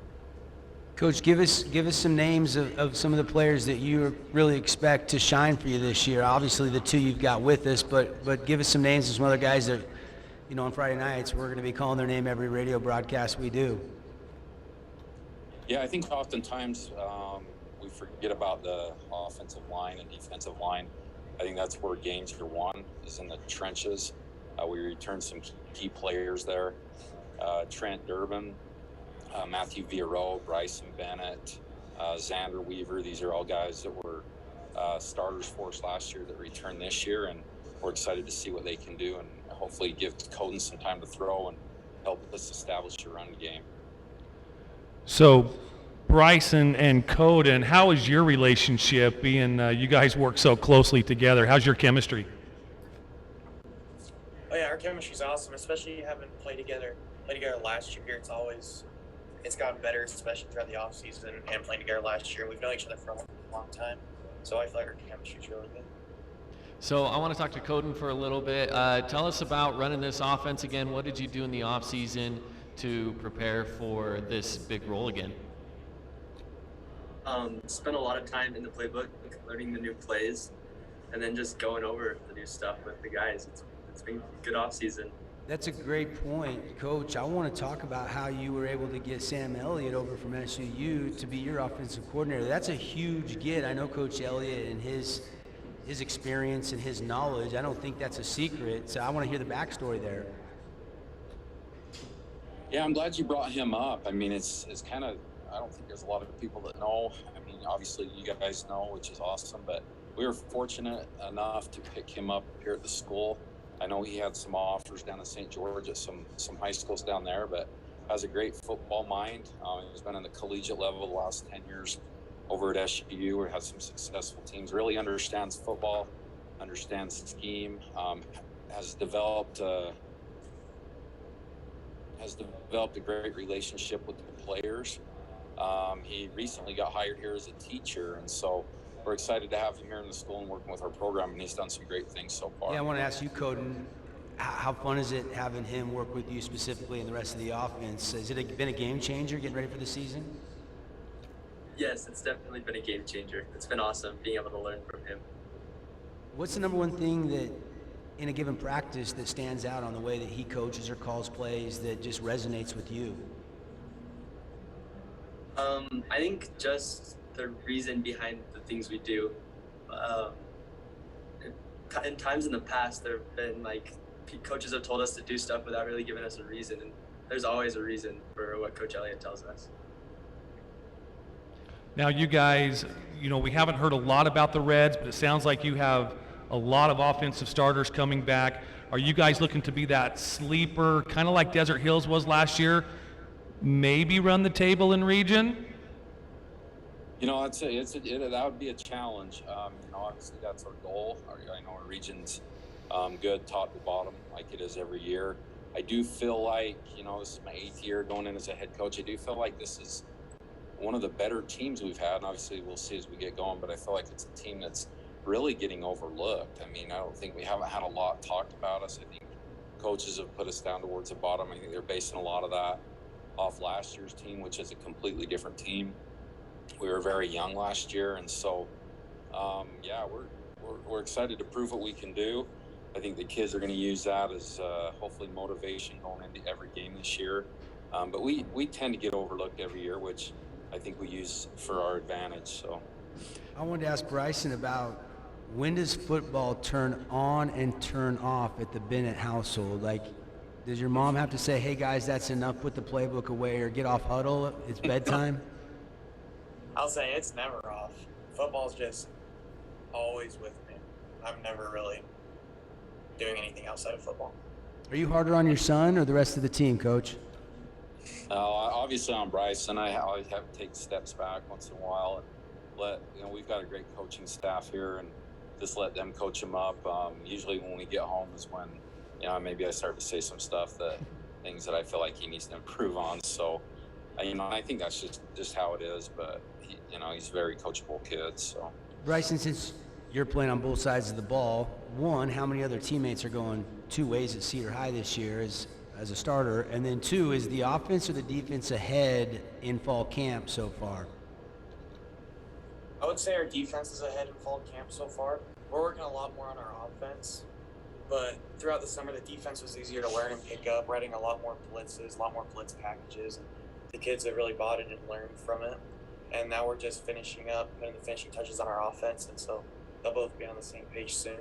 S1: Coach, give us some names of some of the players that you really expect to shine for you this year. Obviously, the 2 you've got with us, but give us some names of some other guys that, on Friday nights, we're going to be calling their name every radio broadcast we do.
S10: yeah, I think oftentimes we forget about the offensive line and defensive line. I think that's where games are won, is in the trenches. We returned some key players there. Trent Durbin, Matthew Villarreal, Bryson Bennett, Xander Weaver. These are all guys that were starters for us last year that returned this year, and we're excited to see what they can do and hopefully give Coden some time to throw and help us establish a run game.
S3: So, Bryson and Coden, how is your relationship being you guys work so closely together? How's your chemistry?
S23: Oh yeah, our chemistry's awesome, especially having played together last year. It's gotten better, especially throughout the off season and playing together last year. We've known each other for a long time, so I feel like our chemistry's really good.
S4: So I want to talk to Coden for a little bit. Tell us about running this offense again. What did you do in the off season to prepare for this big role again?
S24: Spent a lot of time in the playbook, learning the new plays, and then just going over the new stuff with the guys. It's been a good off season.
S1: That's a great point, Coach. I want to talk about how you were able to get Sam Elliott over from SUU to be your offensive coordinator. That's a huge get. I know Coach Elliott and his experience and his knowledge. I don't think that's a secret. So I want to hear the backstory there.
S10: Yeah, I'm glad you brought him up. I mean, it's kind of, I don't think there's a lot of people that know. I mean, obviously you guys know, which is awesome, but we were fortunate enough to pick him up here at the school. I know he had some offers down in St. George at some high schools down there, but has a great football mind. He's been in the collegiate level the last 10 years over at SUU, where he has some successful teams, really understands football, understands scheme, has developed a great relationship with the players. He recently got hired here as a teacher, and so we're excited to have him here in the school and working with our program, and he's done some great things so far.
S1: Yeah, I want to ask you, Cody, how fun is it having him work with you specifically and the rest of the offense? Has it been a game changer getting ready for the season?
S24: Yes, it's definitely been a game changer. It's been awesome being able to learn from him.
S1: What's the number one thing that in a given practice that stands out on the way that he coaches or calls plays that just resonates with you?
S24: I think just the reason behind the things we do. In times in the past, there have been coaches have told us to do stuff without really giving us a reason, and there's always a reason for what Coach Elliott tells us.
S3: Now, you guys, we haven't heard a lot about the Reds, but it sounds like you have a lot of offensive starters coming back. Are you guys looking to be that sleeper, kind of like Desert Hills was last year, maybe run the table in region?
S10: I'd say that would be a challenge. Obviously that's our goal. I know our region's good top to bottom like it is every year. I do feel like, this is my 8th year going in as a head coach. I do feel like this is one of the better teams we've had, and obviously we'll see as we get going, but I feel like it's a team that's really getting overlooked. I mean, I don't think we haven't had a lot talked about us. I think coaches have put us down towards the bottom. I think they're basing a lot of that off last year's team, which is a completely different team. We were very young last year, and so we're excited to prove what we can do. I think the kids are going to use that as hopefully motivation going into every game this year. But we tend to get overlooked every year, which I think we use for our advantage. So
S1: I wanted to ask Bryson about, when does football turn on and turn off at the Bennett household? Like, does your mom have to say, hey guys, that's enough, put the playbook away, or get off huddle, it's bedtime?
S23: I'll say it's never off. Football's just always with me. I'm never really doing anything outside of football.
S1: Are you harder on your son or the rest of the team, Coach?
S10: Obviously on Bryson, I always have to take steps back once in a while and we've got a great coaching staff here, and just let them coach him up. Usually when we get home is when, maybe I start to say some stuff things that I feel like he needs to improve on. So, I think that's just how it is, but he's a very coachable kid, so.
S1: Bryson, since you're playing on both sides of the ball, one, how many other teammates are going 2 ways at Cedar High this year as a starter? And then 2, is the offense or the defense ahead in fall camp so far?
S23: I would say our defense is ahead in fall camp so far. We're working a lot more on our offense, but throughout the summer, the defense was easier to learn and pick up. We're adding a lot more blitzes, a lot more blitz packages, and the kids have really bought it and learned from it. And now we're just finishing up, putting the finishing touches on our offense, and so they'll both be on the same page soon.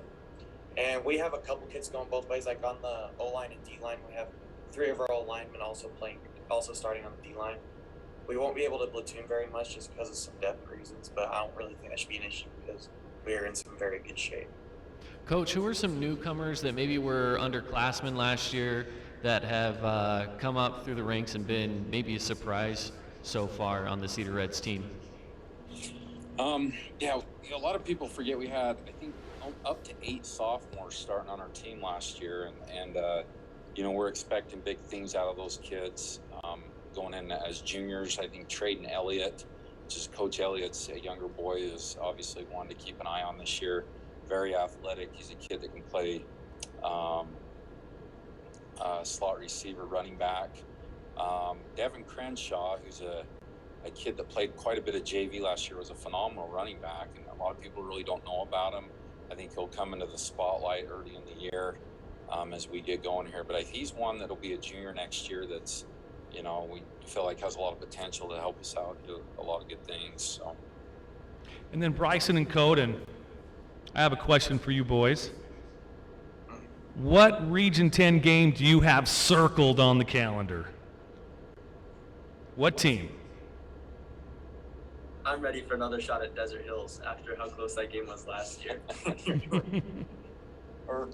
S23: And we have a couple kids going both ways, like on the O-line and D-line. We have 3 of our O-linemen also starting on the D-line. We won't be able to platoon very much just because of some depth reasons, but I don't really think that should be an issue because we are in some very good shape.
S4: Coach, who are some newcomers that maybe were underclassmen last year that have come up through the ranks and been maybe a surprise so far on the Cedar Reds team?
S10: A lot of people forget we had, I think, up to 8 sophomores starting on our team last year, and we're expecting big things out of those kids going in as juniors. I think Traden Elliott, which is Coach Elliott's younger boy, is obviously one to keep an eye on this year. Very athletic. He's a kid that can play slot receiver, running back. Devon Cranshaw, who's a kid that played quite a bit of JV last year, was a phenomenal running back, and a lot of people really don't know about him. I think he'll come into the spotlight early in the year. as we get going here. But he's one that'll be a junior next year that's, you know, we feel like has a lot of potential to help us out and do a lot of good things. So.
S3: And then Bryson and Coden, I have a question for you boys. What Region 10 game do you have circled on the calendar? What team?
S24: I'm ready for another shot at Desert Hills after how close that game was last year.
S23: Or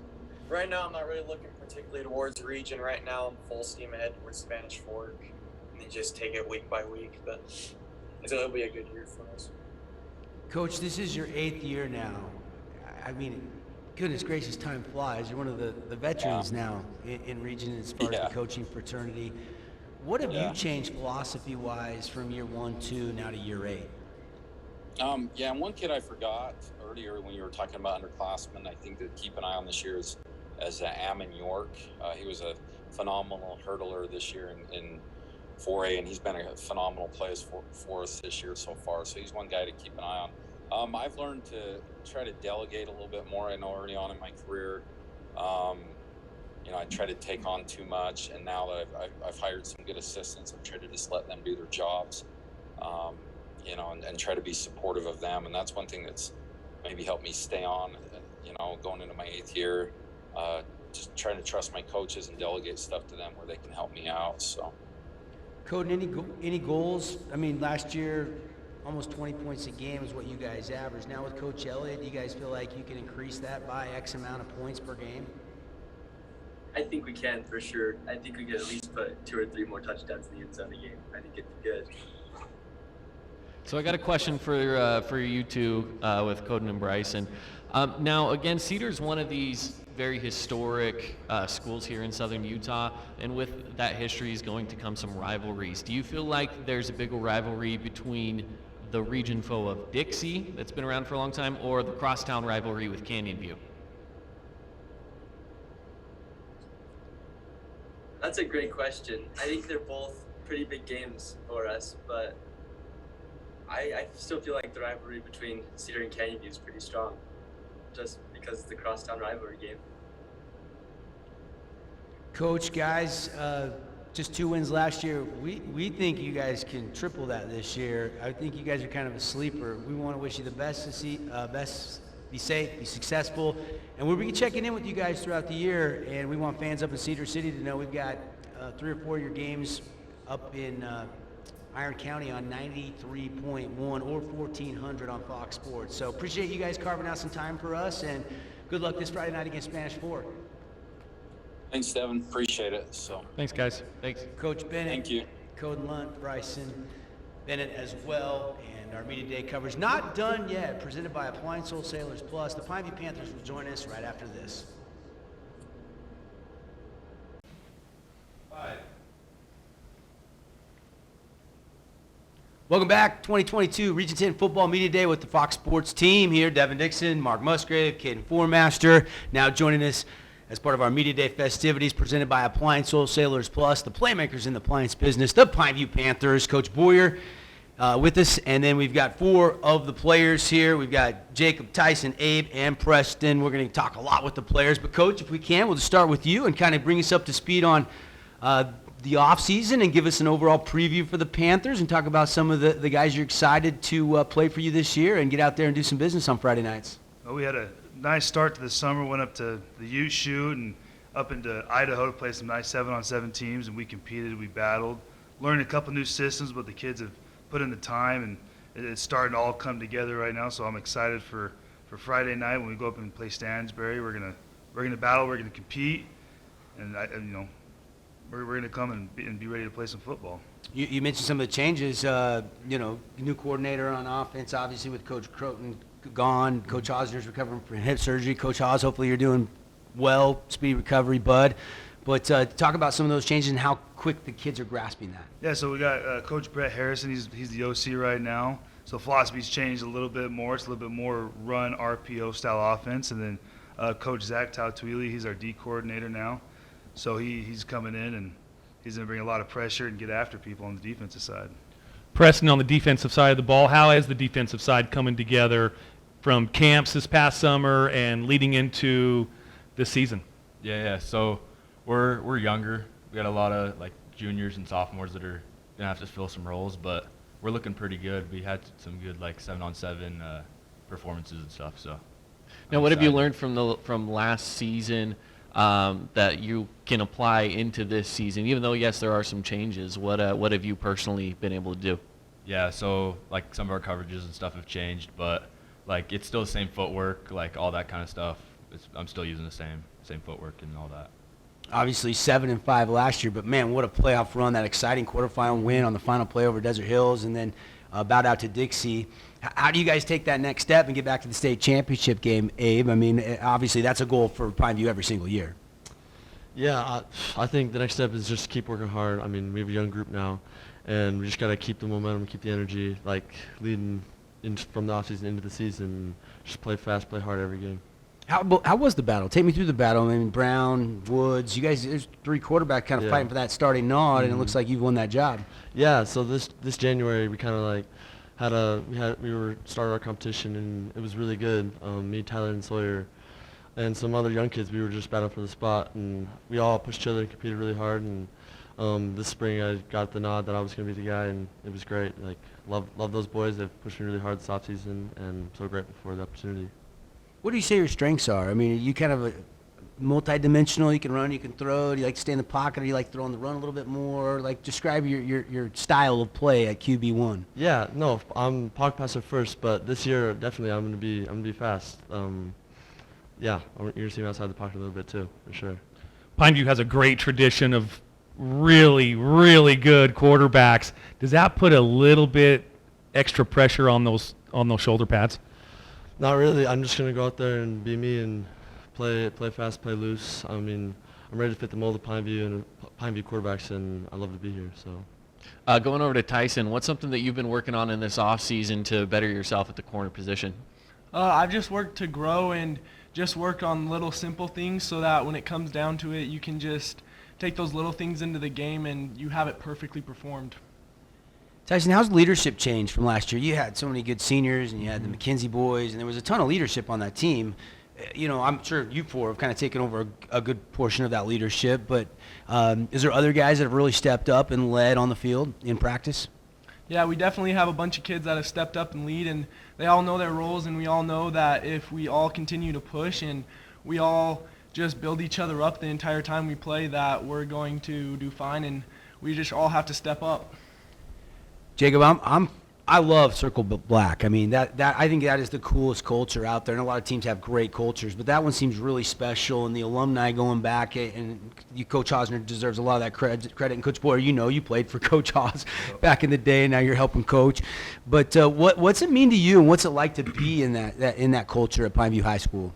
S23: right now, I'm not really looking particularly towards region. Right now, I'm full steam ahead towards Spanish Fork, and then just take it week by week. But it'll be a good year for us.
S1: Coach, this is your 8th year now. I mean, goodness gracious, time flies. You're one of the veterans now in region as far as the coaching fraternity. What have you changed philosophy-wise from year 1, 2, now to year 8?
S10: Yeah, and one kid I forgot earlier when you were talking about underclassmen, I think to keep an eye on this year is Ammon York. He was a phenomenal hurdler this year in 4A, and he's been a phenomenal player for us this year so far. So he's one guy to keep an eye on. I've learned to try to delegate a little bit more. I know early on in my career, you know, I tried to take on too much, and now that I've hired some good assistants, I've tried to just let them do their jobs, you know, and try to be supportive of them. And that's one thing that's maybe helped me stay on, you know, going into my 8th year, just trying to trust my coaches and delegate stuff to them where they can help me out. So.
S1: Cody, any goals? I mean, last year, almost 20 points a game is what you guys averaged. Now with Coach Elliott, do you guys feel like you can increase that by X amount of points per game?
S24: I think we can for sure. I think we could at least put 2 or 3 more touchdowns in the end zone a game. I think it'd be good.
S4: So I got a question for you two with Coden and Bryson. Now, again, Cedar's one of these very historic schools here in southern Utah, and with that history is going to come some rivalries. Do you feel like there's a bigger rivalry between the region foe of Dixie, that's been around for a long time, or the crosstown rivalry with Canyon View?
S24: That's a great question. I think they're both pretty big games for us, but I still feel like the rivalry between Cedar and Canyon View is pretty strong, just because it's the crosstown rivalry game.
S1: Coach, guys, just 2 wins last year. We think you guys can triple that this year. I think you guys are kind of a sleeper. We want to wish you the best to see, be safe, be successful, and we'll be checking in with you guys throughout the year. And we want fans up in Cedar City to know we've got 3 or 4 of your games up in Iron County on 93.1 or 1400 on Fox Sports. So appreciate you guys carving out some time for us, and good luck this Friday night against Spanish Fork.
S10: Thanks, Devon. Appreciate it. So.
S3: Thanks, guys.
S4: Thanks.
S1: Coach Bennett.
S10: Thank you.
S1: Coden Lunt, Bryson Bennett as well. And our Media Day coverage not done yet, presented by Appliance Wholesalers Plus. The Pineview Panthers will join us right after this. Welcome back, 2022 Region 10 Football Media Day with the Fox Sports team here. Devin Dixon, Mark Musgrave, Caden Formaster, now joining us as part of our Media Day festivities presented by Appliance Wholesalers Plus, the playmakers in the appliance business, the Pineview Panthers. Coach Boyer with us, and then we've got 4 of the players here. We've got Jacob, Tyson, Abe, and Preston. We're going to talk a lot with the players, but Coach, if we can, we'll just start with you and kind of bring us up to speed on the offseason and give us an overall preview for the Panthers and talk about some of the guys you're excited to play for you this year and get out there and do some business on Friday nights.
S8: Well, we had a nice start to the summer, went up to the Ute Shoot and up into Idaho to play some nice 7-on-7 teams, and we competed, we battled, learned a couple new systems, but the kids have put in the time, and it's starting to all come together right now, so I'm excited for Friday night when we go up and play Stansbury. We're gonna battle, we're gonna compete, and you know, we're going to come and be ready to play some football.
S1: You mentioned some of the changes, you know, new coordinator on offense, obviously with Coach Croton gone. Coach Osner's recovering from hip surgery. Coach Oz, hopefully you're doing well, speedy recovery, bud. But talk about some of those changes and how quick the kids are grasping that.
S8: Yeah, so we got Coach Brett Harrison. He's the OC right now. So philosophy's changed a little bit more. It's a little bit more run RPO style offense. And then Coach Zach Tautwili, he's our D coordinator now. So he's coming in, and he's going to bring a lot of pressure and get after people on the defensive side.
S3: Preston, on the defensive side of the ball, how has the defensive side coming together from camps this past summer and leading into this season?
S9: Yeah. So we're younger. We got a lot of like juniors and sophomores that are gonna have to fill some roles, but we're looking pretty good. We had some good like 7-on-7 performances and stuff. So.
S4: Now,
S9: I'm
S4: what have you
S9: excited.
S4: learned from last season that you can apply into this season? Even though yes, there are some changes. What have you personally been able to do?
S9: Yeah, so like some of our coverages and stuff have changed, but like it's still the same footwork, like all that kind of stuff. I'm still using the same footwork and all that.
S1: Obviously 7-5 last year, but man, what a playoff run! That exciting quarterfinal win on the final play over Desert Hills, and then bout out to Dixie. How do you guys take that next step and get back to the state championship game, Abe? I mean, obviously that's a goal for Pineview every single year.
S11: Yeah, I think the next step is just keep working hard. I mean, we have a young group now, and we just got to keep the momentum, keep the energy, like leading from the offseason into the season. Just play fast, play hard every game.
S1: How was the battle? Take me through the battle. I mean, Brown, Woods, you guys, there's 3 quarterbacks kind of fighting for that starting nod, and it looks like you've won that job.
S11: Yeah, so this January we kind of like we were starting our competition, and it was really good. Me, Tyler, and Sawyer, and some other young kids, we were just battling for the spot, and we all pushed each other and competed really hard. And this spring I got the nod that I was going to be the guy, and it was great. Like love those boys. They've pushed me really hard this offseason, and I'm so grateful for the opportunity.
S1: What do you say your strengths are? I mean, are you kind of multi-dimensional? You can run, you can throw. Do you like to stay in the pocket, or do you like throwing the run a little bit more? Like, describe your style of play at QB1.
S11: Yeah, no, I'm pocket passer first, but this year definitely I'm gonna be fast. Yeah, you're gonna see me outside the pocket a little bit too, for sure.
S3: Pineview has a great tradition of really, really good quarterbacks. Does that put a little bit extra pressure on those shoulder pads?
S11: Not really. I'm just gonna go out there and be me and play fast, play loose. I mean, I'm ready to fit the mold of Pineview and Pineview quarterbacks, and I love to be here. So.
S4: Going over to Tyson, what's something that you've been working on in this offseason to better yourself at the corner position?
S15: I've just worked to grow and just worked on little simple things so that when it comes down to it, you can just take those little things into the game and you have it perfectly performed.
S1: Tyson, how's leadership changed from last year? You had so many good seniors, and you had the McKenzie boys, and there was a ton of leadership on that team. You know, I'm sure you 4 have kind of taken over a good portion of that leadership, but is there other guys that have really stepped up and led on the field in practice?
S15: Yeah, we definitely have a bunch of kids that have stepped up and lead, and they all know their roles, and we all know that if we all continue to push and we all just build each other up the entire time we play, that we're going to do fine, and we just all have to step up.
S1: Jacob, I love Circle Black. I mean, that I think that is the coolest culture out there, and a lot of teams have great cultures, but that one seems really special, and the alumni going back, and Coach Hosner deserves a lot of that credit. And Coach Boyer, you know, you played for Coach Hos back in the day, and now you're helping coach. But what's it mean to you, and what's it like to be in that culture at Pineview High School?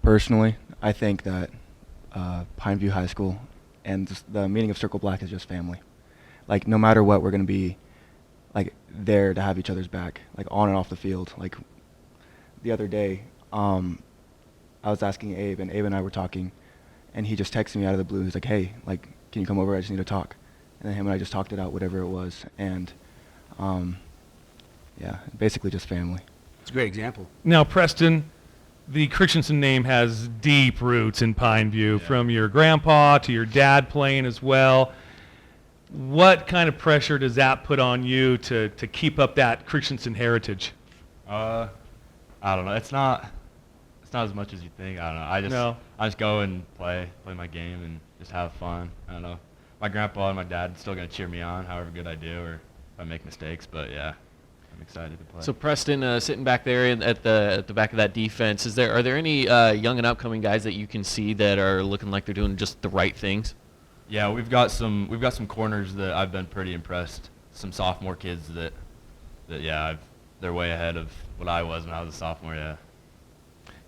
S16: Personally, I think that Pineview High School and the meaning of Circle Black is just family. Like, no matter what, we're going to be like there to have each other's back, like on and off the field. Like the other day, I was asking Abe, and Abe and I were talking, and he just texted me out of the blue. He's like, "Hey, like, can you come over? I just need to talk." And then him and I just talked it out, whatever it was, and yeah, basically just family.
S1: It's a great example.
S3: Now, Preston, the Christensen name has deep roots in Pineview, from your grandpa to your dad playing as well. What kind of pressure does that put on you to keep up that Christensen heritage?
S9: I don't know. It's not as much as you think. I don't know. I just go and play my game and just have fun. I don't know. My grandpa and my dad still gonna cheer me on, however good I do, or if I make mistakes. But yeah, I'm excited to play.
S4: So Preston, sitting back there at the back of that defense, are there any young and upcoming guys that you can see that are looking like they're doing just the right things?
S9: Yeah, we've got some corners that I've been pretty impressed. Some sophomore kids that they're way ahead of what I was when I was a sophomore. Yeah.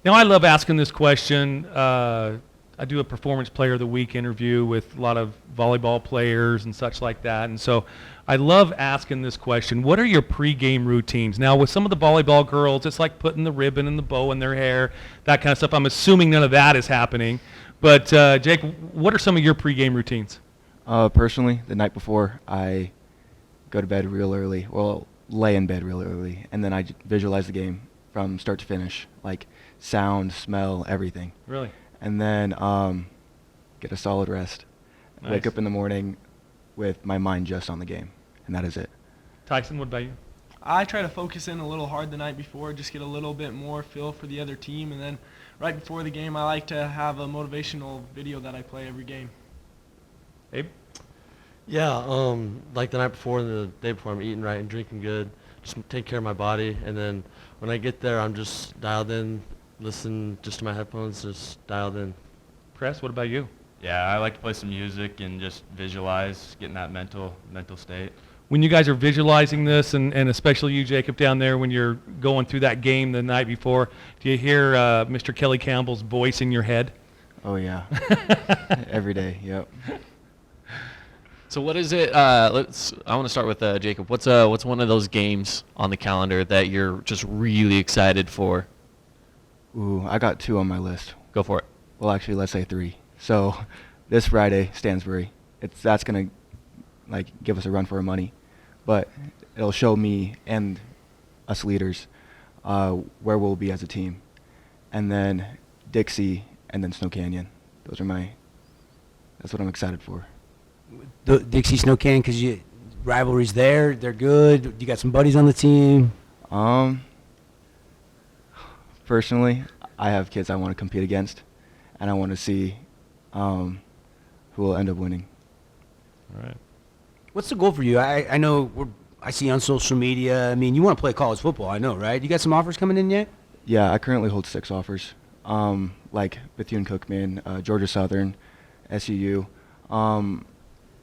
S3: Now, I love asking this question. I do a Performance Player of the Week interview with a lot of volleyball players and such like that, and so I love asking this question. What are your pregame routines? Now, with some of the volleyball girls, it's like putting the ribbon and the bow in their hair, that kind of stuff. I'm assuming none of that is happening. But, Jake, what are some of your pregame routines?
S16: Personally, the night before, I go to bed real early. Well, lay in bed real early, and then I visualize the game from start to finish, like sound, smell, everything.
S3: Really?
S16: and then get a solid rest. Wake up in the morning with my mind just on the game, and that is it.
S3: Tyson, what about you?
S15: I try to focus in a little hard the night before, just get a little bit more feel for the other team, and then right before the game, I like to have a motivational video that I play every game.
S3: Abe?
S11: Yeah, like the night before and the day before, I'm eating right and drinking good, just take care of my body, and then when I get there, I'm just dialed in, listen just to my headphones, just dialed in.
S3: Press, what about you?
S9: Yeah, I like to play some music and just visualize, get in that mental state.
S3: When you guys are visualizing this, and especially you, Jacob, down there, when you're going through that game the night before, do you hear Mr. Kelly Campbell's voice in your head?
S16: Oh, yeah. Every day, yep.
S4: So what is it? I want to start with Jacob. What's one of those games on the calendar that you're just really excited for?
S16: Ooh, I got 2 on my list.
S4: Go for it.
S16: Well, actually, let's say 3. So this Friday, Stansbury. That's gonna give us a run for our money, but it'll show me and us leaders where we'll be as a team. And then Dixie, and then Snow Canyon. That's what I'm excited for.
S1: The Dixie Snow Canyon, because rivalry's there, they're good. You got some buddies on the team.
S16: Personally, I have kids I want to compete against, and I want to see who will end up winning.
S3: All right.
S1: What's the goal for you? I know I see on social media. I mean, you want to play college football, I know, right? You got some offers coming in yet?
S16: Yeah, I currently hold 6 offers, like Bethune-Cookman, Georgia Southern, SUU.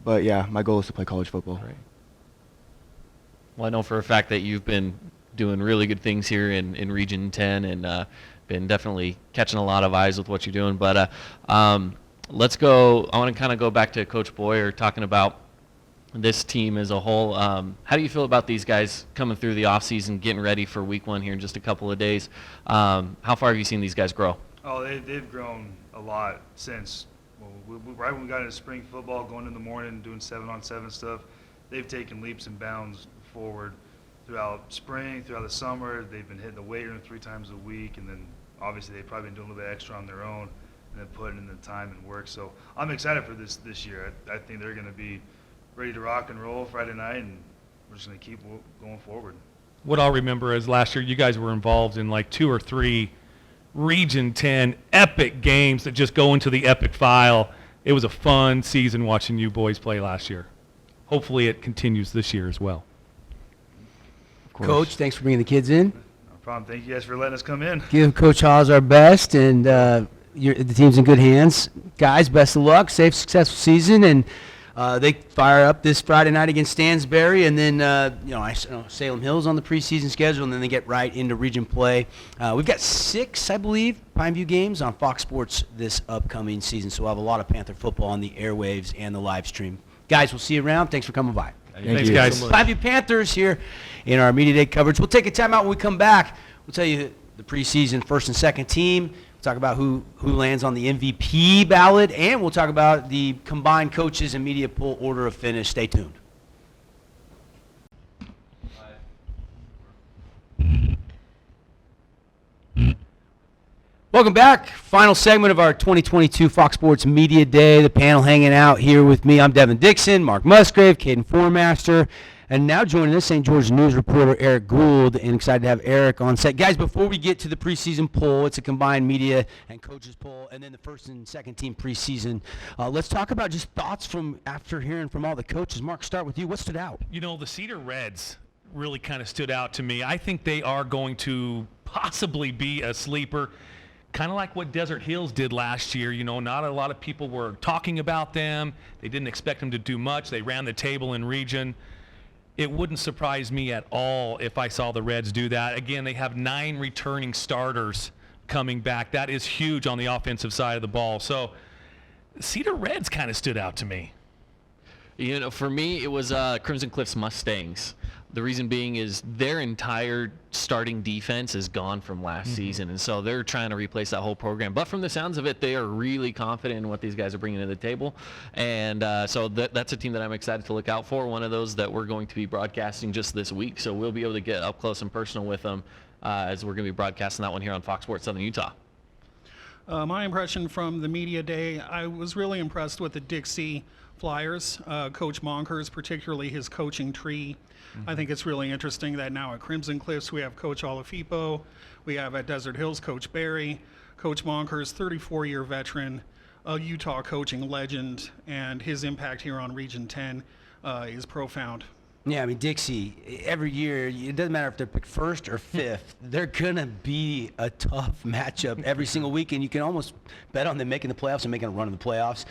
S16: But yeah, my goal is to play college football.
S4: Right. Well, I know for a fact that you've been doing really good things here in Region 10 and been definitely catching a lot of eyes with what you're doing. But let's go. I want to kind of go back to Coach Boyer talking about this team as a whole. How do you feel about these guys coming through the offseason, getting ready for week 1 here in just a couple of days? How far have you seen these guys grow?
S8: Oh, they've grown a lot since right when we got into spring football, going in the morning, doing 7-on-7 stuff. They've taken leaps and bounds forward throughout spring, throughout the summer. They've been hitting the weight room 3 times a week, and then obviously they've probably been doing a little bit extra on their own and then putting in the time and work. So I'm excited for this year. I think they're going to be ready to rock and roll Friday night, and we're just going to keep going forward.
S3: What I'll remember is last year you guys were involved in like 2 or 3 Region 10 epic games that just go into the epic file. It was a fun season watching you boys play last year. Hopefully it continues this year as well.
S1: Coach, thanks for bringing the kids in.
S8: No problem. Thank you guys for letting us come in.
S1: Give Coach Haas our best, and the team's in good hands. Guys, best of luck. Safe, successful season, and they fire up this Friday night against Stansbury, and then Salem Hill's on the preseason schedule, and then they get right into region play. We've got 6, I believe, Pineview games on Fox Sports this upcoming season, so we'll have a lot of Panther football on the airwaves and the live stream. Guys, we'll see you around. Thanks for coming by.
S3: Thanks, guys.
S1: Pineview Panthers here in our Media Day coverage. We'll take a timeout when we come back. We'll tell you the preseason first and second team. We'll talk about who lands on the MVP ballot, and we'll talk about the combined coaches and media poll order of finish. Stay tuned. Welcome back. Final segment of our 2022 Fox Sports Media Day. The panel hanging out here with me. I'm Devon Dixon, Mark Musgrave, Caden Formaster, and now joining us, St. George News reporter Eric Gould, and excited to have Eric on set. Guys, before we get to the preseason poll, it's a combined media and coaches poll, and then the first and second team preseason. Let's talk about just thoughts from after hearing from all the coaches. Mark, start with you. What stood out?
S3: You know, the Cedar Reds really kind of stood out to me. I think they are going to possibly be a sleeper. Kind of like what Desert Hills did last year. You know, not a lot of people were talking about them. They didn't expect them to do much. They ran the table in region. It wouldn't surprise me at all if I saw the Reds do that. Again, they have 9 returning starters coming back. That is huge on the offensive side of the ball. So Cedar Reds kind of stood out to me.
S4: You know, for me, it was Crimson Cliffs Mustangs. The reason being is their entire starting defense is gone from last season, and so they're trying to replace that whole program. But from the sounds of it, they are really confident in what these guys are bringing to the table, and so that's a team that I'm excited to look out for. One of those that we're going to be broadcasting just this week, so we'll be able to get up close and personal with them as we're going to be broadcasting that one here on Fox Sports Southern Utah.
S13: My impression from the media day, I was really impressed with the Dixie Flyers, Coach Monkers, particularly his coaching tree. I think it's really interesting that now at Crimson Cliffs we have Coach Olafipo, we have at Desert Hills Coach Barry, Coach Monkers, 34-year veteran, a Utah coaching legend, and his impact here on Region 10 is profound.
S1: Yeah, I mean, Dixie, every year, it doesn't matter if they're picked first or fifth, they're going to be a tough matchup every single week, and you can almost bet on them making the playoffs and making a run in the playoffs.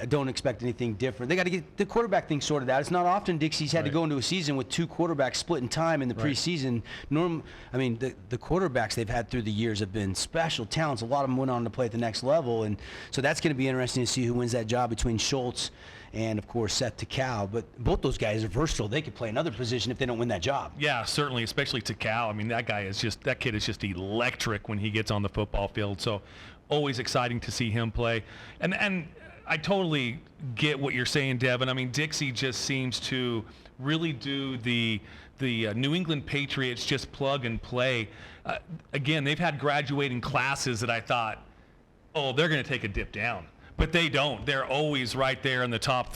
S1: Don't expect anything different. They got to get the quarterback thing sorted out. It's not often Dixie's had to go into a season with two quarterbacks split in time in the preseason. The quarterbacks they've had through the years have been special talents. A lot of them went on to play at the next level, and so that's going to be interesting to see who wins that job between Schultz and, of course, Seth Takau. But both those guys are versatile. They could play another position if they don't win that job.
S3: Yeah, certainly, especially Takau. I mean, that kid is just electric when he gets on the football field. So always exciting to see him play. And I totally get what you're saying, Devin. I mean, Dixie just seems to really do the New England Patriots just plug and play. Again, they've had graduating classes that I thought, oh, they're going to take a dip down. But they don't. They're always right there in the top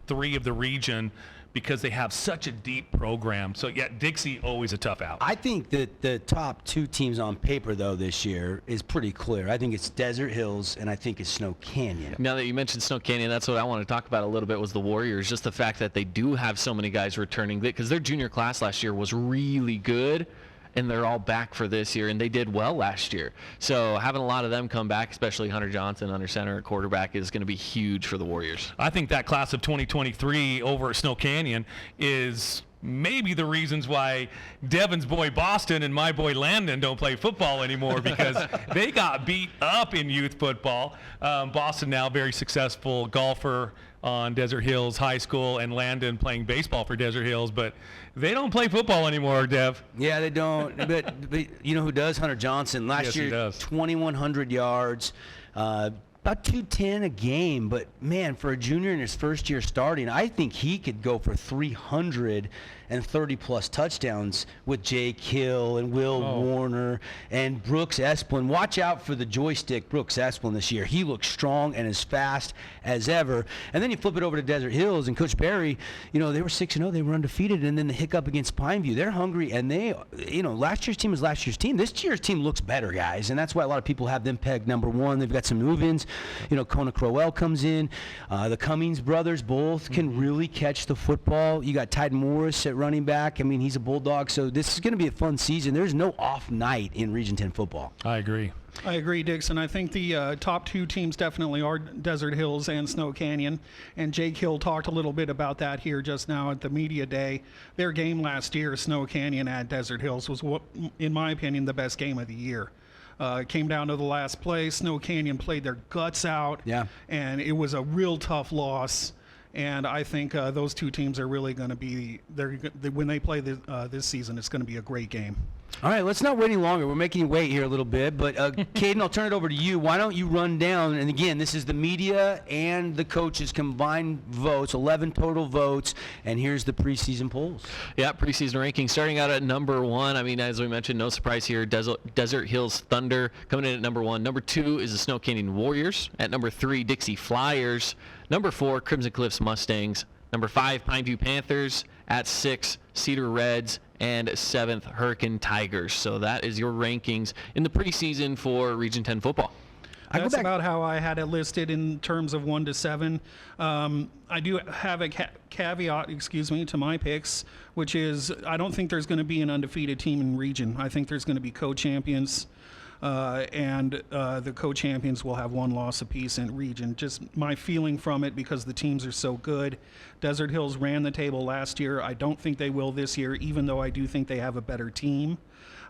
S3: three of the region because they have such a deep program. So, yeah, Dixie, always a tough out.
S1: I think that the top two teams on paper, though, this year is pretty clear. I think it's Desert Hills, and I think it's Snow Canyon.
S4: Now that you mentioned Snow Canyon, that's what I want to talk about a little bit was the Warriors, just the fact that they do have so many guys returning, because their junior class last year was really good, and they're all back for this year, and they did well last year. So having a lot of them come back, especially Hunter Johnson under center at quarterback, is going to be huge for the Warriors.
S3: I think that class of 2023 over at Snow Canyon is maybe the reasons why Devin's boy Boston and my boy Landon don't play football anymore, because they got beat up in youth football. Boston now very successful golfer on Desert Hills High School, and Landon playing baseball for Desert Hills, but they don't play football anymore, Dev.
S1: Yeah, they don't. but you know who does? Hunter Johnson. Last year, 2,100 yards, about 210 a game. But, man, for a junior in his first year starting, I think he could go for 330-plus touchdowns with Jake Hill and Will Warner and Brooks Esplin. Watch out for the joystick Brooks Esplin this year. He looks strong and as fast as ever. And then you flip it over to Desert Hills, and Coach Barry, they were 6-0. They were undefeated, and then the hiccup against Pineview. They're hungry, and last year's team was last year's team. This year's team looks better, guys, and that's why a lot of people have them pegged number one. They've got some move-ins. Kona Crowell comes in. The Cummings brothers both can really catch the football. You got Tyden Morris at running back. I mean, he's a Bulldog, so this is going to be a fun season. There's no off night in Region 10 football.
S3: I agree.
S13: I agree, Dixon. I think the top two teams definitely are Desert Hills and Snow Canyon. And Jake Hill talked a little bit about that here just now at the media day. Their game last year, Snow Canyon at Desert Hills, was, in my opinion, the best game of the year. It came down to the last play. Snow Canyon played their guts out. Yeah. And it was a real tough loss. And I think those two teams are really going to be when they play this season, it's going to be a great game.
S1: All right, let's not wait any longer. We're making you wait here a little bit. But, Caden, I'll turn it over to you. Why don't you run down, and again, this is the media and the coaches' combined votes, 11 total votes, and here's the preseason polls.
S4: Yeah, preseason rankings starting out at number one. I mean, as we mentioned, no surprise here, Desert Hills Thunder coming in at number one. Number two is the Snow Canyon Warriors. At number three, Dixie Flyers. Number four, Crimson Cliffs Mustangs. Number five, Pineview Panthers. At six, Cedar Reds. And seventh, Hurricane Tigers. So that is your rankings in the preseason for Region 10 football.
S13: That's about how I had it listed in terms of 1 to 7. I do have a caveat, to my picks, which is I don't think there's going to be an undefeated team in region. I think there's going to be co-champions, and the co-champions will have one loss apiece in region. Just my feeling from it, because the teams are so good. Desert Hills ran the table last year. I don't think they will this year, even though I do think they have a better team.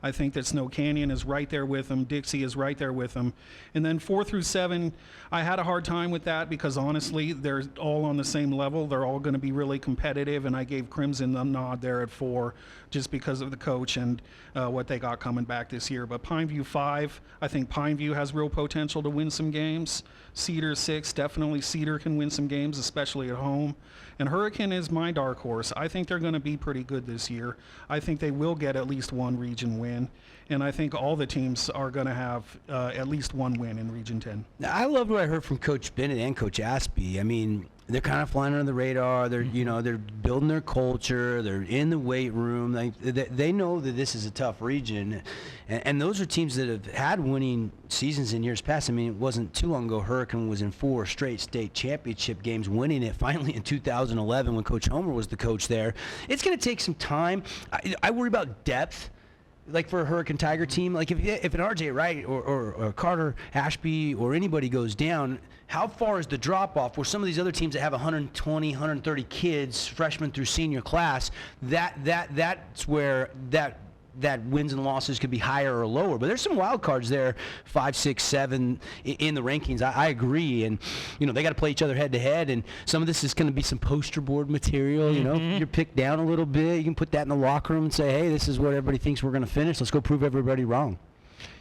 S13: I think that Snow Canyon is right there with them. Dixie is right there with them. And then 4 through 7, I had a hard time with that because, honestly, they're all on the same level. They're all going to be really competitive, and I gave Crimson the nod there at 4 just because of the coach and what they got coming back this year. But Pineview 5, I think Pineview has real potential to win some games. Cedar 6, definitely Cedar can win some games, especially at home. And Hurricane is my dark horse. I think they're going to be pretty good this year. I think they will get at least one region win. win. And I think all the teams are going to have at least one win in Region 10.
S1: I loved what I heard from Coach Bennett and Coach Aspie. I mean, they're kind of flying under the radar. They're, they're building their culture. They're in the weight room. They know that this is a tough region, and those are teams that have had winning seasons in years past. I mean, it wasn't too long ago Hurricane was in 4 straight state championship games, winning it finally in 2011 when Coach Homer was the coach there. It's going to take some time. I worry about depth. Like for a Hurricane Tiger team, like if an RJ Wright or Carter Ashby or anybody goes down, how far is the drop off? Where some of these other teams that have 120, 130 kids, freshman through senior class, that's where that wins and losses could be higher or lower. But there's some wild cards there, 5, 6, 7 in the rankings. I agree, and they got to play each other head to head. And some of this is going to be some poster board material. You're picked down a little bit. You can put that in the locker room and say, hey, this is what everybody thinks we're going to finish. Let's go prove everybody wrong.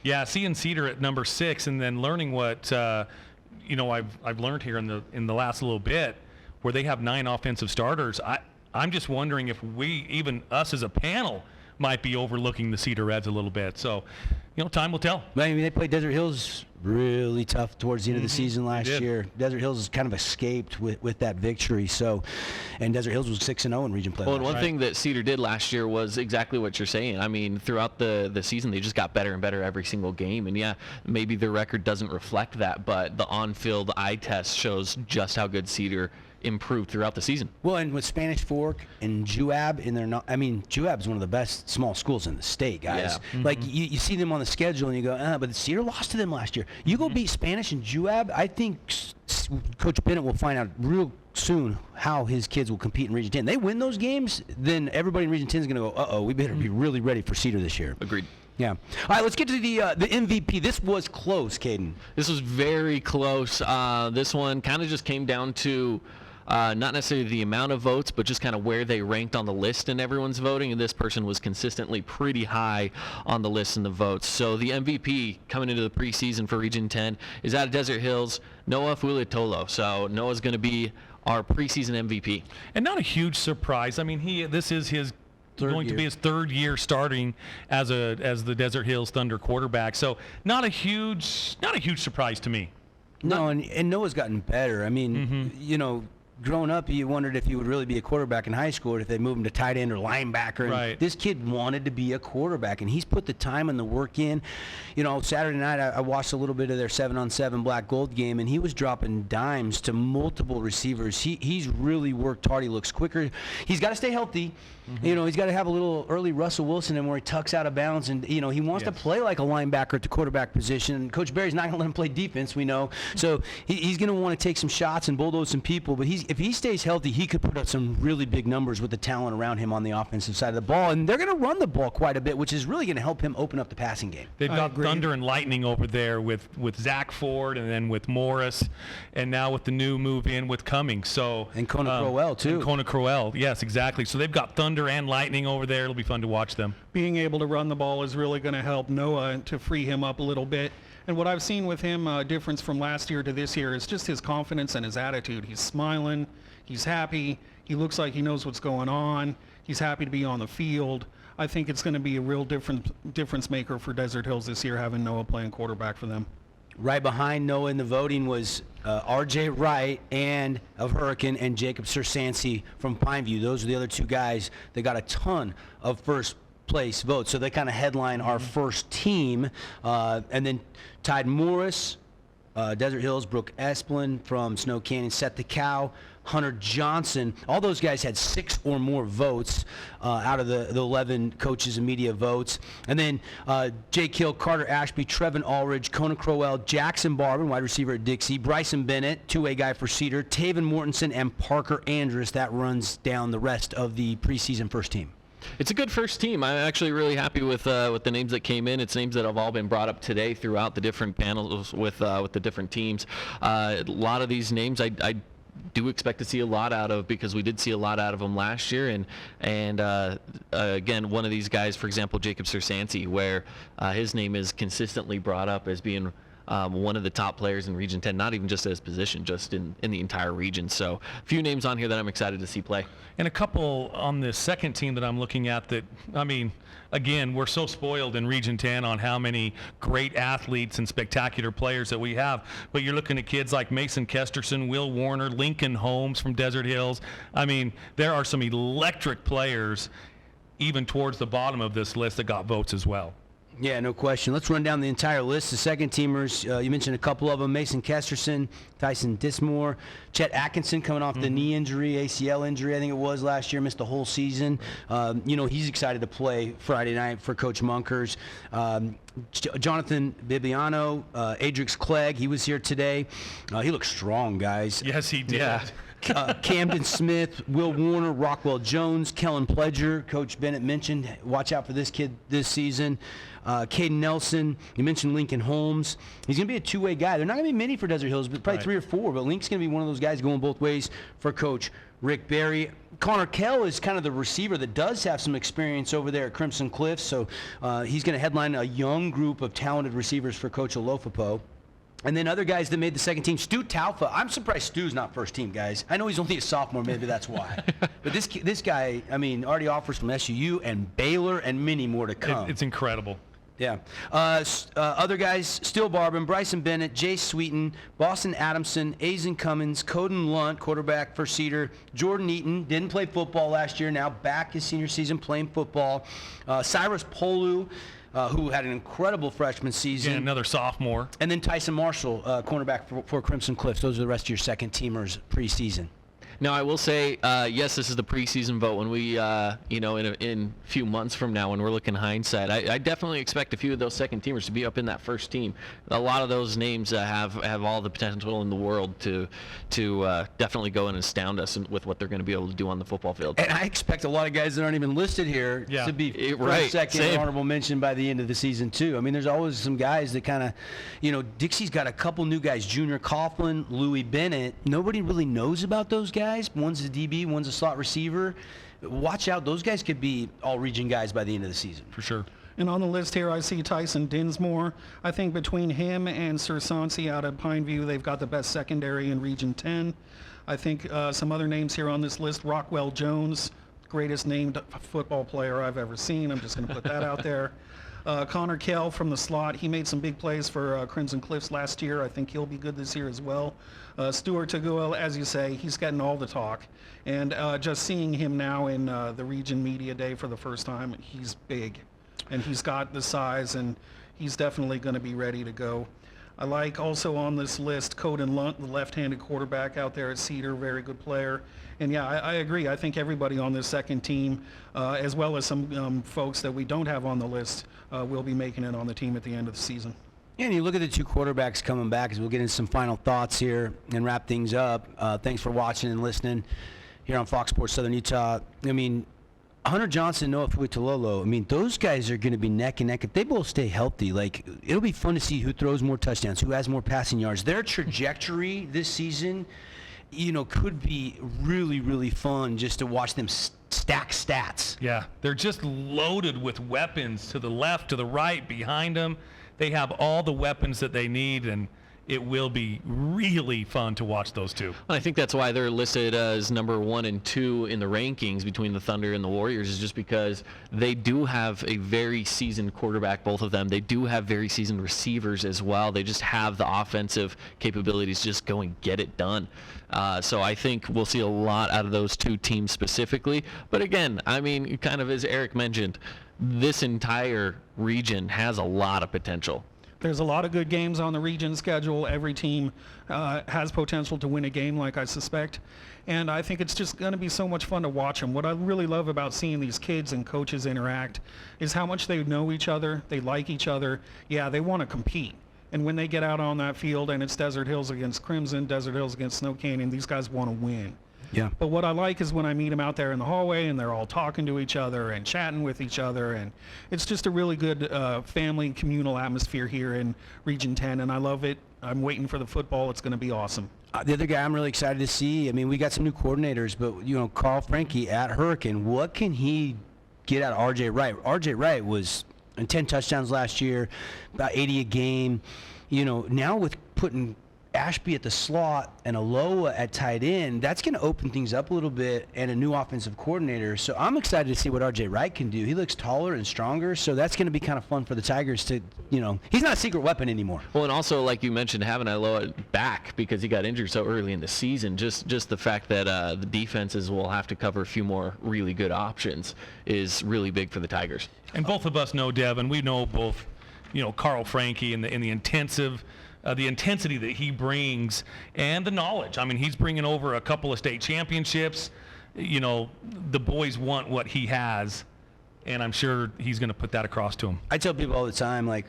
S3: Yeah, seeing Cedar at number 6 and then learning what I've learned here in the last little bit, where they have 9 offensive starters. I'm just wondering if even us as a panel might be overlooking the Cedar Reds a little bit. So, time will tell.
S1: I mean, they played Desert Hills really tough towards the end of the season last year. Desert Hills has kind of escaped with that victory. So, and Desert Hills was 6-0 in region play.
S4: Well, and one thing that Cedar did last year was exactly what you're saying. I mean, throughout the season, they just got better and better every single game. And yeah, maybe their record doesn't reflect that, but the on-field eye test shows just how good Cedar improved throughout the season.
S1: Well, and with Spanish Fork and Juab Juab's one of the best small schools in the state, guys.
S4: Yeah.
S1: Like you see them on the schedule and you go, but Cedar lost to them last year. You go beat Spanish and Juab, I think Coach Bennett will find out real soon how his kids will compete in Region 10. They win those games, then everybody in Region 10 is going to go, we better be really ready for Cedar this year.
S4: Agreed.
S1: Yeah. All right, let's get to the MVP. This was close, Caden.
S4: This was very close. This one kind of just came down to not necessarily the amount of votes, but just kind of where they ranked on the list in everyone's voting, and this person was consistently pretty high on the list in the votes. So the MVP coming into the preseason for Region 10 is out of Desert Hills, Noah Fulatolo. So Noah's going to be our preseason MVP.
S3: And not a huge surprise. I mean, this is his going to be his 3rd year starting as the Desert Hills Thunder quarterback. So not a huge surprise to me.
S1: No, and Noah's gotten better. I mean, growing up, you wondered if he would really be a quarterback in high school or if they moved him to tight end or linebacker.
S3: Right.
S1: This kid wanted to be a quarterback, and he's put the time and the work in. Saturday night I watched a little bit of their 7-on-7 black gold game, and he was dropping dimes to multiple receivers. He's really worked hard. He looks quicker. He's got to stay healthy. He's got to have a little early Russell Wilson in where he tucks out of bounds, and he wants to play like a linebacker at the quarterback position. Coach Barry's not going to let him play defense, we know. So he's going to want to take some shots and bulldoze some people, but if he stays healthy, he could put up some really big numbers with the talent around him on the offensive side of the ball, and they're going to run the ball quite a bit, which is really going to help him open up the passing game.
S3: They've got Thunder and Lightning over there with Zach Ford, and then with Morris, and now with the new move in with Cummings. So
S1: and Kona Crowell too.
S3: And Kona Crowell, yes, exactly. So they've got Thunder and Lightning over there. It'll be fun to watch them.
S13: Being able to run the ball is really going to help Noah to free him up a little bit. And what I've seen with him, difference from last year to this year, is just his confidence and his attitude. He's smiling. He's happy. He looks like he knows what's going on. He's happy to be on the field. I think it's going to be a real difference maker for Desert Hills this year, having Noah playing quarterback for them.
S1: Right behind Noah in the voting was R.J. Wright and of Hurricane and Jacob Sersansi from Pineview. Those are the other 2 guys that got a ton of first place votes. So they kind of headline our first team. And then Tide Morris, Desert Hills, Brooke Esplin from Snow Canyon, Set the Cow, Hunter Johnson. All those guys had 6 or more votes out of the 11 coaches and media votes. And then Jake Hill, Carter Ashby, Trevin Ulrich, Kona Crowell, Jackson Barber, wide receiver at Dixie, Bryson Bennett, 2-way guy for Cedar, Taven Mortensen, and Parker Andrus. That runs down the rest of the preseason first team.
S4: It's a good first team. I'm actually really happy with the names that came in. It's names that have all been brought up today throughout the different panels with the different teams. A lot of these names I do expect to see a lot out of, because we did see a lot out of them last year. And again, one of these guys, for example, Jacob Sersansi, where his name is consistently brought up as being one of the top players in Region 10, not even just at his position, just in the entire region. So a few names on here that I'm excited to see play.
S3: And a couple on the second team that I'm looking at that, I mean, again, we're so spoiled in Region 10 on how many great athletes and spectacular players that we have. But you're looking at kids like Mason Kesterson, Will Warner, Lincoln Holmes from Desert Hills. I mean, there are some electric players even towards the bottom of this list that got votes as well.
S1: Yeah, no question. Let's run down the entire list. The second teamers, you mentioned a couple of them: Mason Kesterson, Tyson Dismore, Chet Atkinson coming off the knee injury, ACL injury, I think it was last year, missed the whole season. He's excited to play Friday night for Coach Munkers. Jonathan Bibiano, Adrix Clegg, he was here today. He looks strong, guys.
S3: Yes, he did.
S1: Yeah. Camden Smith, Will Warner, Rockwell Jones, Kellen Pledger. Coach Bennett mentioned, watch out for this kid this season. Caden Nelson, you mentioned Lincoln Holmes. He's going to be a two-way guy. They're not going to be many for Desert Hills, but probably 3 or 4. But Link's going to be one of those guys going both ways for Coach Rick Barry. Connor Kell is kind of the receiver that does have some experience over there at Crimson Cliffs, so he's going to headline a young group of talented receivers for Coach Olofopo. And then other guys that made the second team, Stu Taufa. I'm surprised Stu's not first team, guys. I know he's only a sophomore, maybe that's why. But this guy, I mean, already offers from SUU and Baylor and many more to come.
S3: It's incredible.
S1: Yeah. Other guys, Still Barbin, Bryson Bennett, Jay Sweeten, Boston Adamson, Azen Cummins, Coden Lunt, quarterback for Cedar, Jordan Eaton, didn't play football last year, now back his senior season playing football, Cyrus Polu, who had an incredible freshman season.
S3: Yeah, another sophomore.
S1: And then Tyson Marshall, cornerback for Crimson Cliffs. Those are the rest of your second teamers preseason.
S4: Now, I will say, yes, this is the preseason vote. When we, in a few months from now, when we're looking hindsight, I definitely expect a few of those second teamers to be up in that first team. A lot of those names have all the potential in the world to definitely go and astound us with what they're going to be able to do on the football field.
S1: And I expect a lot of guys that aren't even listed here to be first, second, and honorable mention by the end of the season, too. I mean, there's always some guys that kind of, Dixie's got a couple new guys, Junior Coughlin, Louis Bennett. Nobody really knows about those guys. One's a DB, one's a slot receiver. Watch out. Those guys could be all-region guys by the end of the season.
S3: For sure.
S13: And on the list here, I see Tyson Dinsmore. I think between him and Sir Sansi out of Pineview, they've got the best secondary in Region 10. I think some other names here on this list, Rockwell Jones, greatest named football player I've ever seen. I'm just going to put that out there. Connor Kell from the slot. He made some big plays for Crimson Cliffs last year. I think he'll be good this year as well. Stuart Taguel, as you say, he's getting all the talk. And just seeing him now in the Region Media Day for the first time, he's big. And he's got the size, and he's definitely going to be ready to go. I like also on this list Coden Lunt, the left-handed quarterback out there at Cedar, very good player. And yeah, I agree. I think everybody on this second team, as well as some folks that we don't have on the list, will be making it on the team at the end of the season.
S1: Yeah, and you look at the two quarterbacks coming back as we'll get into some final thoughts here and wrap things up. Thanks for watching and listening here on Fox Sports Southern Utah. I mean, Hunter Johnson, Noah Fuitololo, I mean, those guys are going to be neck and neck. If they both stay healthy, like, it'll be fun to see who throws more touchdowns, who has more passing yards. Their trajectory this season, could be really, really fun just to watch them stack stats.
S3: Yeah, they're just loaded with weapons to the left, to the right, behind them. They have all the weapons that they need, and it will be really fun to watch those two.
S4: Well, I think that's why they're listed as number 1 and 2 in the rankings between the Thunder and the Warriors, is just because they do have a very seasoned quarterback, both of them. They do have very seasoned receivers as well. They just have the offensive capabilities to just go and get it done. So I think we'll see a lot out of those two teams specifically. But again, I mean, kind of as Eric mentioned, this entire region has a lot of potential.
S13: There's a lot of good games on the region schedule. Every team has potential to win a game, like I suspect. And I think it's just going to be so much fun to watch them. What I really love about seeing these kids and coaches interact is how much they know each other, they like each other. Yeah, they want to compete. And when they get out on that field and it's Desert Hills against Crimson, Desert Hills against Snow Canyon, these guys want to win.
S1: Yeah.
S13: But what I like is when I meet them out there in the hallway and they're all talking to each other and chatting with each other, and it's just a really good family communal atmosphere here in Region 10, and I love it. I'm waiting for the football. It's going to be awesome.
S1: The other guy I'm really excited to see, I mean, we got some new coordinators, but, Carl Franke at Hurricane, what can he get out of R.J. Wright? R.J. Wright was in 10 touchdowns last year, about 80 a game. now with putting Ashby at the slot and Aloha at tight end, that's going to open things up a little bit, and a new offensive coordinator. So I'm excited to see what RJ Wright can do. He looks taller and stronger, so that's going to be kind of fun for the Tigers to, he's not a secret weapon anymore.
S4: Well, and also, like you mentioned, having Aloha back because he got injured so early in the season, just the fact that the defenses will have to cover a few more really good options is really big for the Tigers.
S3: And both of us know Devon. We know both, Carl Franke and the intensity that he brings and the knowledge. I mean, he's bringing over a couple of state championships. The boys want what he has, and I'm sure he's going to put that across to them.
S1: I tell people all the time, like,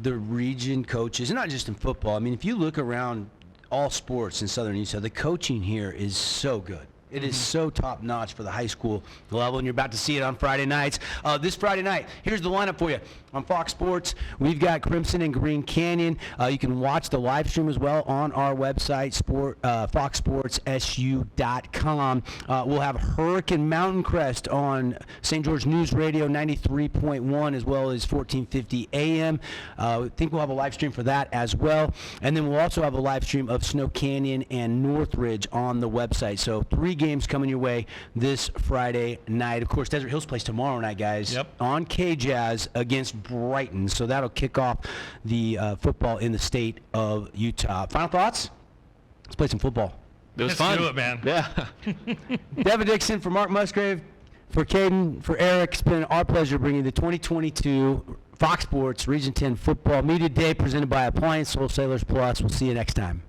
S1: the region coaches, and not just in football. I mean, if you look around all sports in Southern Utah, the coaching here is so good. It is so top-notch for the high school level, and you're about to see it on Friday nights. This Friday night, here's the lineup for you. On Fox Sports, we've got Crimson and Green Canyon. You can watch the live stream as well on our website, foxsportssu.com. We'll have Hurricane Mountain Crest on St. George News Radio 93.1 as well as 1450 AM. I think we'll have a live stream for that as well. And then we'll also have a live stream of Snow Canyon and Northridge on the website. So 3 games coming your way this Friday night. Of course, Desert Hills plays tomorrow night, guys.
S3: Yep.
S1: On K-Jazz against Brighton. So that'll kick off the football in the state of Utah. Final thoughts? Let's play some football.
S4: It was
S3: Let's
S4: fun.
S3: do it, man.
S4: Yeah.
S1: Devin Dixon, for Mark Musgrave, for Caden, for Eric, it's been our pleasure bringing the 2022 Fox Sports Region 10 Football Media Day presented by Appliance Wholesalers Plus. We'll see you next time.